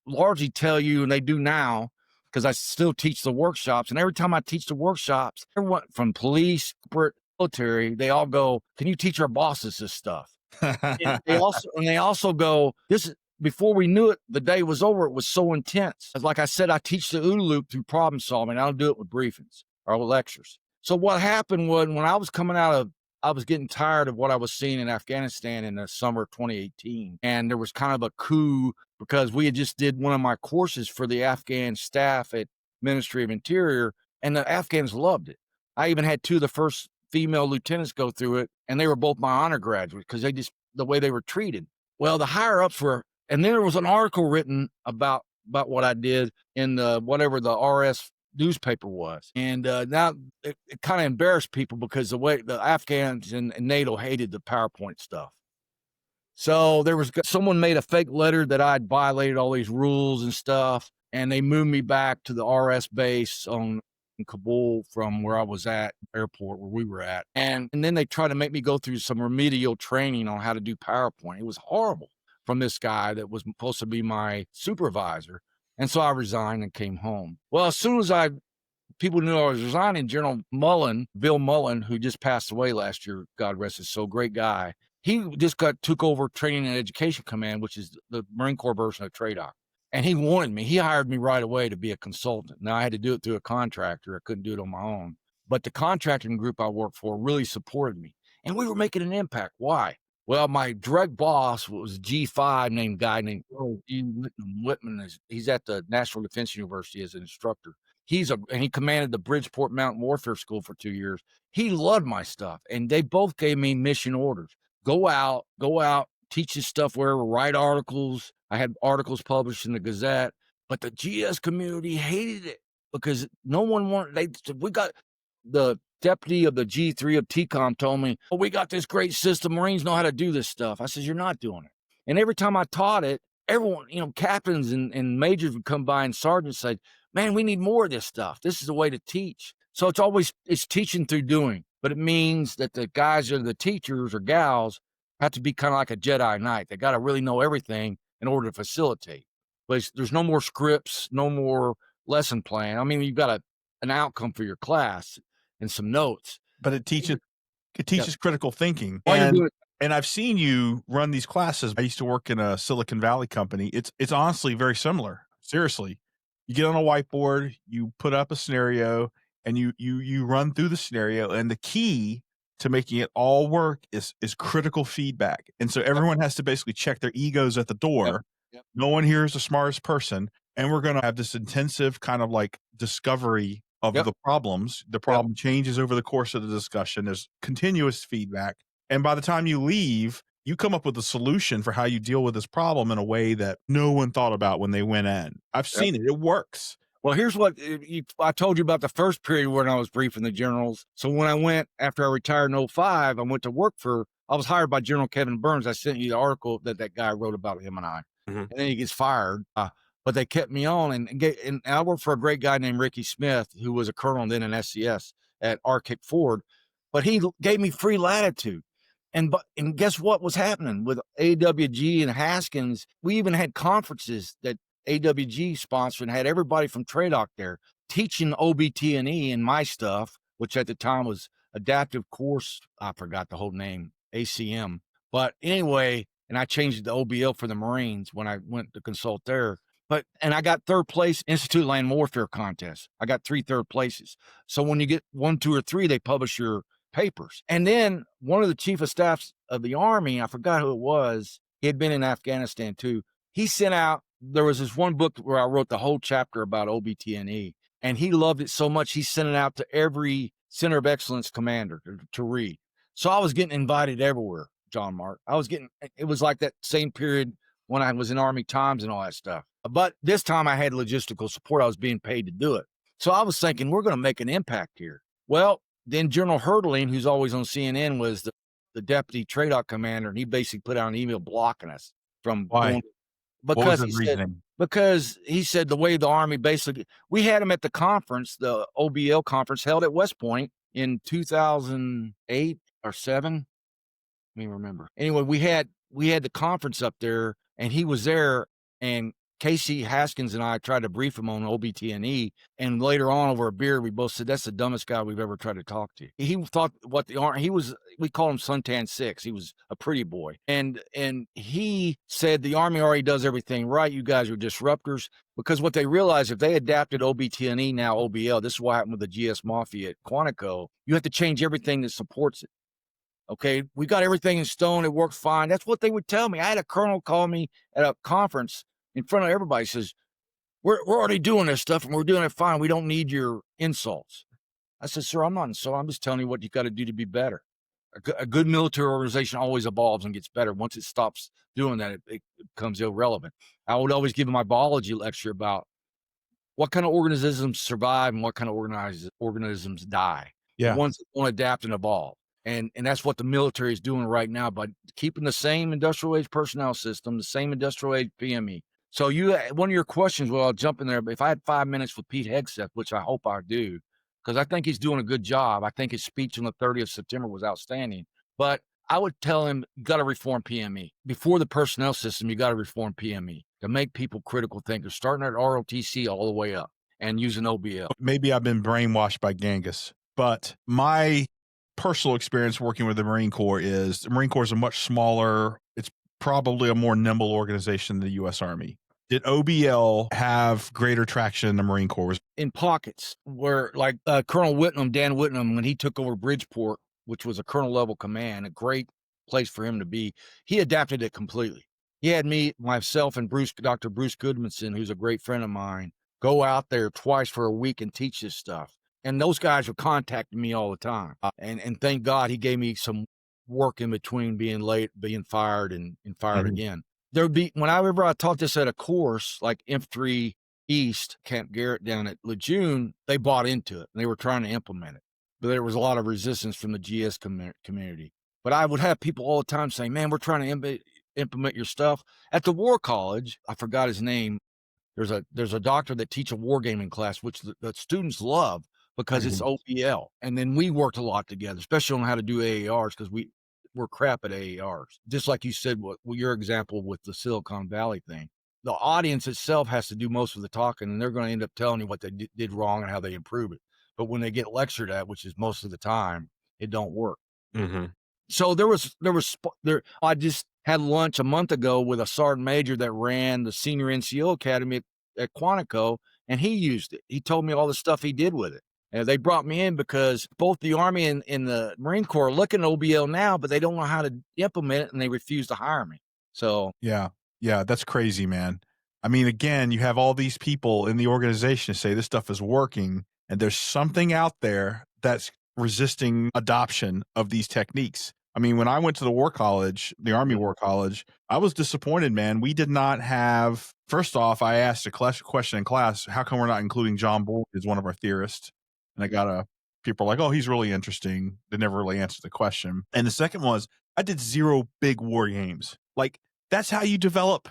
largely tell you, and they do now, because I still teach the workshops. And every time I teach the workshops, everyone from police, corporate, military, they all go, "Can you teach our bosses this stuff?" And they also go, "This is." Before we knew it, the day was over. It was so intense. Like I said, I teach the OODA loop through problem solving. I don't do it with briefings or lectures. So what happened was when I was coming out of, I was getting tired of what I was seeing in Afghanistan in the summer of 2018. And there was kind of a coup because we had just did one of my courses for the Afghan staff at Ministry of Interior, and the Afghans loved it. I even had two of the first female lieutenants go through it, and they were both my honor graduates because the way they were treated. Well, the higher ups were, and then there was an article written about what I did in the whatever the RS newspaper was. And now it kind of embarrassed people because the way the Afghans and NATO hated the PowerPoint stuff. So someone made a fake letter that I'd violated all these rules and stuff, and they moved me back to the RS base in Kabul from where I was at, airport where we were at. And then they tried to make me go through some remedial training on how to do PowerPoint. It was horrible from this guy that was supposed to be my supervisor. And so I resigned and came home. Well, as soon as people knew I was resigning, General Mullen, Bill Mullen, who just passed away last year, God rest his soul, great guy. He just took over Training and Education Command, which is the Marine Corps version of TRADOC. And he wanted me. He hired me right away to be a consultant. Now, I had to do it through a contractor. I couldn't do it on my own. But the contracting group I worked for really supported me. And we were making an impact. Why? Well, my direct boss was G5 named guy named Whitman. He's at the National Defense University as an instructor. And he commanded the Bridgeport Mountain Warfare School for 2 years. He loved my stuff. And they both gave me mission orders. Go out, teach this stuff wherever, write articles. I had articles published in the Gazette, but the GS community hated it because no one wanted, we got the deputy of the G3 of TCOM told me, "Oh, we got this great system. Marines know how to do this stuff." I said, "You're not doing it." And every time I taught it, everyone, captains and majors would come by and sergeants said, "Man, we need more of this stuff. This is the way to teach." So it's teaching through doing, but it means that the guys that are the teachers or gals have to be kind of like a Jedi Knight. They got to really know everything in order to facilitate. But there's no more scripts, no more lesson plan. I mean, you've got an outcome for your class and some notes. But it teaches critical thinking. And I've seen you run these classes. I used to work in a Silicon Valley company. It's honestly very similar. Seriously. You get on a whiteboard, you put up a scenario, and you run through the scenario. And the key to making it all work is critical feedback. And so everyone has to basically check their egos at the door. Yep. No one here is the smartest person. And we're going to have this intensive kind of like discovery of the problems. The problem changes over the course of the discussion. There's continuous feedback. And by the time you leave, you come up with a solution for how you deal with this problem in a way that no one thought about when they went in. I've seen it. It works. Well, here's what I told you about the first period when I was briefing the generals. So when I went, after I retired in 2005, I went to work I was hired by General Kevin Burns. I sent you the article that guy wrote about him and I. Mm-hmm. And then he gets fired. But they kept me on. And I worked for a great guy named Ricky Smith, who was a colonel and then an SCS at Arctic Ford. But he gave me free latitude. And guess what was happening with AWG and Haskins? We even had conferences that AWG sponsored and had everybody from TRADOC there teaching OBT&E and my stuff, which at the time was Adaptive Course. I forgot the whole name, ACM. But anyway, and I changed it to OBL for the Marines when I went to consult there. And I got third place Institute of Land Warfare contest. I got 3 third places. So when you get 1, 2, or 3, they publish your papers. And then one of the chief of staffs of the Army, I forgot who it was, he had been in Afghanistan too. He sent out, there was this one book where I wrote the whole chapter about OBT&E, and he loved it so much, he sent it out to every Center of Excellence commander to read. So I was getting invited everywhere, John Mark. It was like that same period when I was in Army Times and all that stuff. But this time I had logistical support. I was being paid to do it. So I was thinking, we're going to make an impact here. Well, then General Hurtling, who's always on CNN, was the deputy TRADOC commander, and he basically put out an email blocking us from Why? going What was because the he said reasoning? the way the Army basically we had him at the conference, the OBL conference held at West Point in 2008 or 7. Let me remember. Anyway, we had the conference up there, and he was there, and Casey Haskins and I tried to brief him on OBTNE, and later on over a beer, we both said, "That's the dumbest guy we've ever tried to talk to." He thought what the Army he was we call him Suntan Six. He was a pretty boy, and he said the Army already does everything right. You guys are disruptors. Because what they realized, if they adapted OBTNE, now OBL, this is what happened with the GS Mafia at Quantico, you have to change everything that supports it. Okay, we got everything in stone. It worked fine. That's what they would tell me. I had a colonel call me at a conference in front of everybody. Says, we're already doing this stuff and we're doing it fine. We don't need your insults. I said, sir, I'm not insulting. I'm just telling you what you got to do to be better. A good military organization always evolves and gets better. Once it stops doing that, it becomes irrelevant. I would always give my biology lecture about what kind of organisms survive and what kind of organisms die. The Yeah. ones that won't adapt and evolve. And that's what the military is doing right now by keeping the same industrial age personnel system, the same industrial age PME. So one of your questions, well, I'll jump in there, but if I had 5 minutes with Pete Hegseth, which I hope I do, because I think he's doing a good job. I think his speech on the 30th of September was outstanding. But I would tell him, you got to reform PME. Before the personnel system, you got to reform PME to make people critical thinkers, starting at ROTC all the way up and using OBL. Maybe I've been brainwashed by Genghis, but my personal experience working with the Marine Corps is the Marine Corps is a much smaller, it's probably a more nimble organization than the U.S. Army. Did OBL have greater traction in the Marine Corps? In pockets where, like Colonel Whitnam, Dan Whitnam, when he took over Bridgeport, which was a colonel level command, a great place for him to be, he adapted it completely. He had me, myself, and Dr. Bruce Goodmanson, who's a great friend of mine, go out there twice for a week and teach this stuff. And those guys were contacting me all the time. And thank God he gave me some work in between being late, being fired and fired again. There'd be, whenever I taught this at a course like Infantry East, Camp Garrett down at Lejeune, they bought into it and they were trying to implement it. But there was a lot of resistance from the GS community. But I would have people all the time saying, man, we're trying to implement your stuff. At the War College, I forgot his name, there's a doctor that teach a wargaming class, which the students love because it's OBL. And then we worked a lot together, especially on how to do AARs, because we're crap at AARs. Just like you said, what your example with the Silicon Valley thing. The audience itself has to do most of the talking, and they're going to end up telling you what they did wrong and how they improve it. But when they get lectured at, which is most of the time, it don't work. So I just had lunch a month ago with a sergeant major that ran the senior NCO academy at Quantico, and he used it. He told me all the stuff he did with it. And they brought me in because both the Army and the Marine Corps are looking at OBL now, but they don't know how to implement it, and they refuse to hire me. So Yeah. Yeah. That's crazy, man. I mean, again, you have all these people in the organization say this stuff is working, and there's something out there that's resisting adoption of these techniques. I mean, when I went to the War College, the Army War College, I was disappointed, man. We did not have, first off, I asked a question in class, how come we're not including John Boyd as one of our theorists? And I got people are like, oh, he's really interesting. They never really answered the question. And the second was, I did 0 big war games. Like, that's how you develop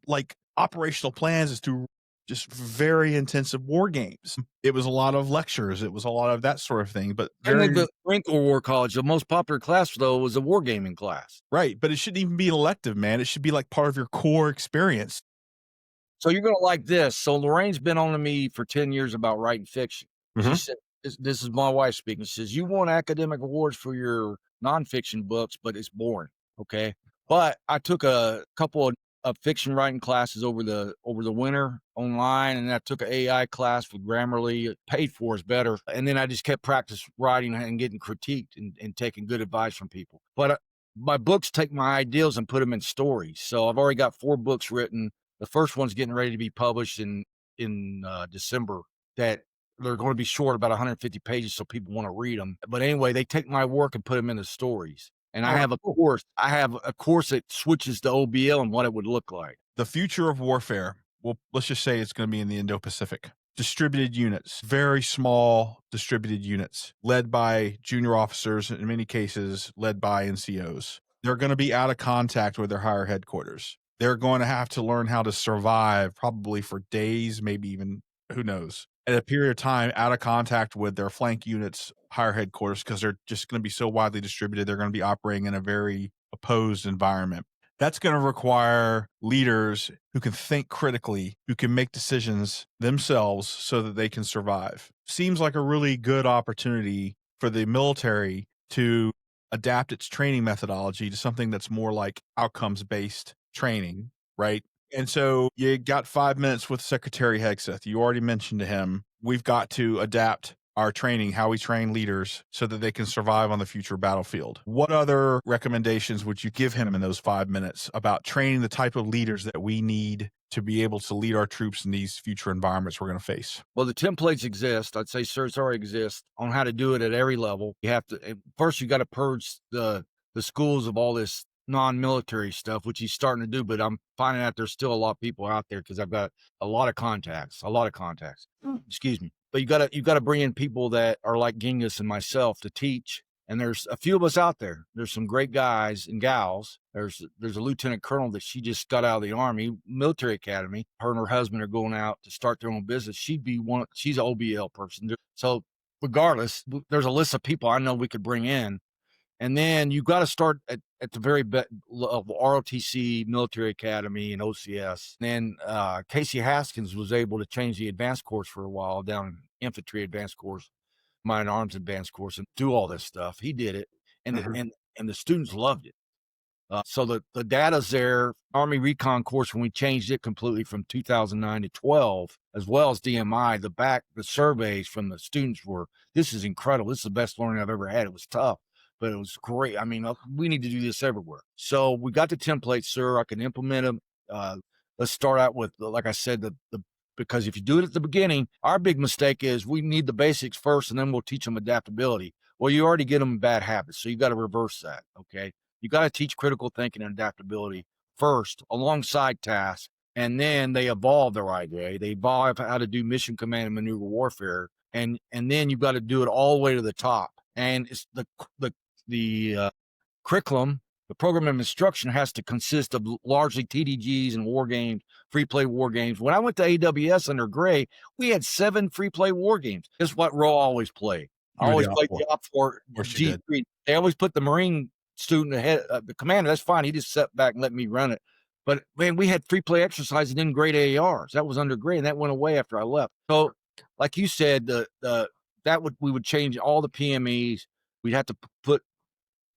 like operational plans, is through just very intensive war games. It was a lot of lectures. It was a lot of that sort of thing, but and the Marine Corps War College, the most popular class though was a wargaming class. Right. But it shouldn't even be an elective, man. It should be like part of your core experience. So you're going to like this. So Lorraine's been on to me for 10 years about writing fiction. She said, this is my wife speaking. She says, you won academic awards for your nonfiction books, but it's boring. Okay. But I took a couple of fiction writing classes over the winter online, and then I took an AI class with Grammarly. Paid for is better. And then I just kept practice writing and getting critiqued and taking good advice from people. But my books take my ideals and put them in stories. So I've already got 4 books written. The first one's getting ready to be published in December. That they're going to be short, about 150 pages, so people want to read them. But anyway, they take my work and put them into stories. And I have a course. I have a course that switches to OBL and what it would look like. The future of warfare well, let's just say it's going to be in the Indo-Pacific. Distributed units, very small distributed units, led by junior officers, in many cases, led by NCOs. They're going to be out of contact with their higher headquarters. They're going to have to learn how to survive probably for days, maybe even who knows, at a period of time out of contact with their flank units, higher headquarters, because they're just going to be so widely distributed. They're going to be operating in a very opposed environment. That's going to require leaders who can think critically, who can make decisions themselves so that they can survive. Seems like a really good opportunity for the military to adapt its training methodology to something that's more like outcomes based training, right? And so you got 5 minutes with Secretary Hegseth. You already mentioned to him, we've got to adapt our training, how we train leaders so that they can survive on the future battlefield. What other recommendations would you give him in those 5 minutes about training the type of leaders that we need to be able to lead our troops in these future environments we're going to face? Well, the templates exist. I'd say certs already exist on how to do it at every level. You have to first you got to purge the schools of all this non-military stuff, which he's starting to do. But I'm finding out there's still a lot of people out there because I've got a lot of contacts. Excuse me. But you gotta bring in people that are like Genghis and myself to teach. And there's a few of us out there. There's some great guys and gals. There's a lieutenant colonel that she just got out of the Army military academy. Her and her husband are going out to start their own business. She'd be one. She's an OBL person. So regardless, there's a list of people I know we could bring in. And then you got to start at the very best of ROTC, military academy, and OCS. And then Casey Haskins was able to change the advanced course for a while down infantry advanced course, minor arms advanced course, and do all this stuff. He did it, and and the students loved it. So the data's there. Army Recon course, when we changed it completely from 2009 to 12, as well as DMI, the surveys from the students were, this is incredible. This is the best learning I've ever had. It was tough, but it was great. I mean, we need to do this everywhere. So we got the templates, sir. I can implement them. Let's start out with, like I said, because if you do it at the beginning, our big mistake is we need the basics first, and then we'll teach them adaptability. Well, you already get them in bad habits, so you got to reverse that. Okay. You got to teach critical thinking and adaptability first alongside tasks, and then they evolve the right way. They evolve how to do mission command and maneuver warfare, and then you've got to do it all the way to the top. And it's the curriculum, the program of instruction has to consist of largely TDGs and war games, free play war games. When I went to AWS under Gray, we had 7 free play war games. Guess what role I always played? I always played the OPFOR G3. They always put the Marine student ahead, the commander. That's fine. He just sat back and let me run it. But man, we had free play exercises in great AARs. That was under Gray, and that went away after I left. So, like you said, we would change all the PMEs. We'd have to put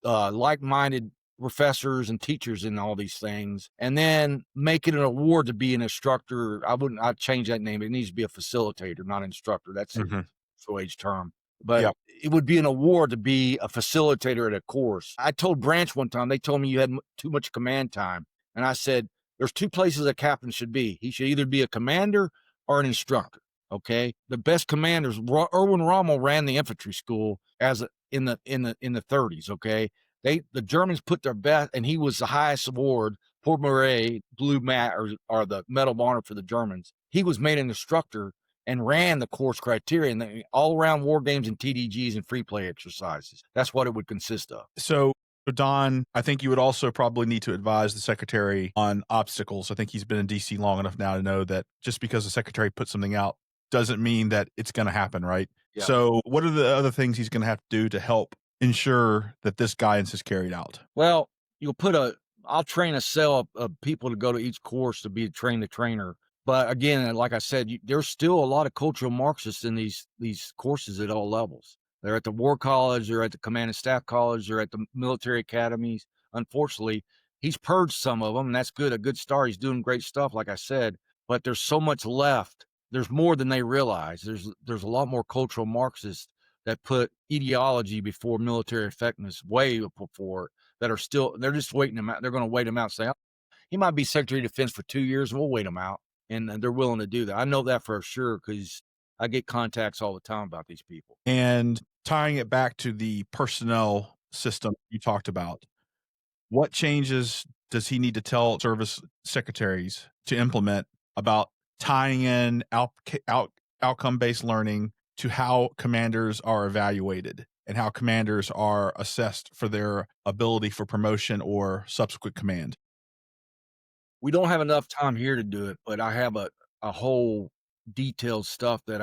like-minded professors and teachers in all these things, and then make it an award to be an instructor. I'd change that name. It needs to be a facilitator, not instructor. That's a age term. But it would be an award to be a facilitator at a course. I told Branch one time, they told me you had too much command time. And I said, there's 2 places a captain should be. He should either be a commander or an instructor. Okay. The best commanders, Erwin Rommel ran the infantry school in the 30s. Okay. The Germans put their best, and he was the highest award, Pour Murray, Blue Mat, or the Medal of Honor for the Germans. He was made an instructor and ran the course criteria and all around war games and TDGs and free play exercises. That's what it would consist of. So, Don, I think you would also probably need to advise the secretary on obstacles. I think he's been in DC long enough now to know that just because the secretary puts something out doesn't mean that it's going to happen, right? Yeah. So what are the other things he's going to have to do to help ensure that this guidance is carried out? Well, I'll train a cell of people to go to each course to train the trainer. But again, like I said, there's still a lot of cultural Marxists in these courses at all levels. They're at the War College, they're at the Command and Staff College, they're at the military academies. Unfortunately, he's purged some of them, and that's good. A good start. He's doing great stuff, like I said. But there's so much left. There's more than they realize. There's a lot more cultural Marxists that put ideology before military effectiveness, way before, that are still, they're just waiting them out. They're going to wait them out and say, oh, he might be Secretary of Defense for 2 years, and we'll wait him out. And they're willing to do that. I know that for sure because I get contacts all the time about these people. And tying it back to the personnel system you talked about, what changes does he need to tell service secretaries to implement about tying in outcome based learning to how commanders are evaluated and how commanders are assessed for their ability for promotion or subsequent command. We don't have enough time here to do it, but I have a whole detailed stuff that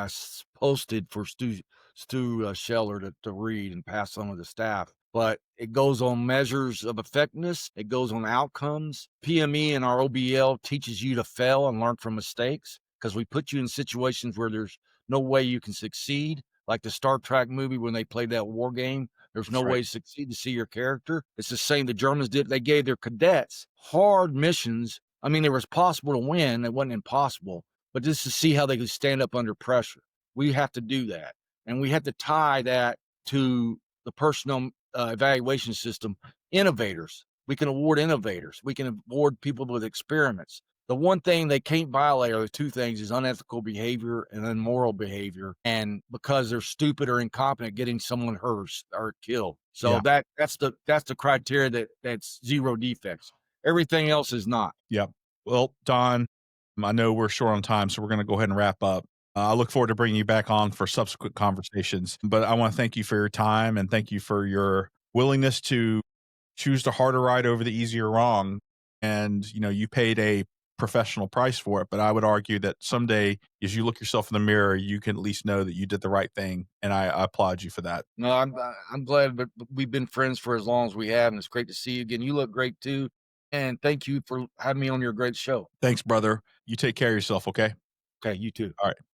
posted for Stu Scheller to read and pass on to the staff. But it goes on measures of effectiveness. It goes on outcomes. PME and our OBL teaches you to fail and learn from mistakes because we put you in situations where there's no way you can succeed. Like the Star Trek movie when they played that war game, there's no That's right. way to succeed to see your character. It's the same the Germans did. They gave their cadets hard missions. I mean, it was possible to win. It wasn't impossible, but just to see how they could stand up under pressure. We have to do that. And we have to tie that to the personal evaluation system. Innovators. We can award innovators. We can award people with experiments. The one thing they can't violate are the two things is unethical behavior and immoral behavior. And because they're stupid or incompetent, getting someone hurt or killed. So Yeah. that's the criteria that's zero defects. Everything else is not. Yeah. Well, Don, I know we're short on time, so we're going to go ahead and wrap up. I look forward to bringing you back on for subsequent conversations. But I want to thank you for your time and thank you for your willingness to choose the harder ride over the easier wrong. And, you paid a professional price for it. But I would argue that someday, as you look yourself in the mirror, you can at least know that you did the right thing. And I applaud you for that. No, I'm glad that we've been friends for as long as we have, and it's great to see you again. You look great too, and thank you for having me on your great show. Thanks, brother. You take care of yourself, okay? Okay, you too. All right.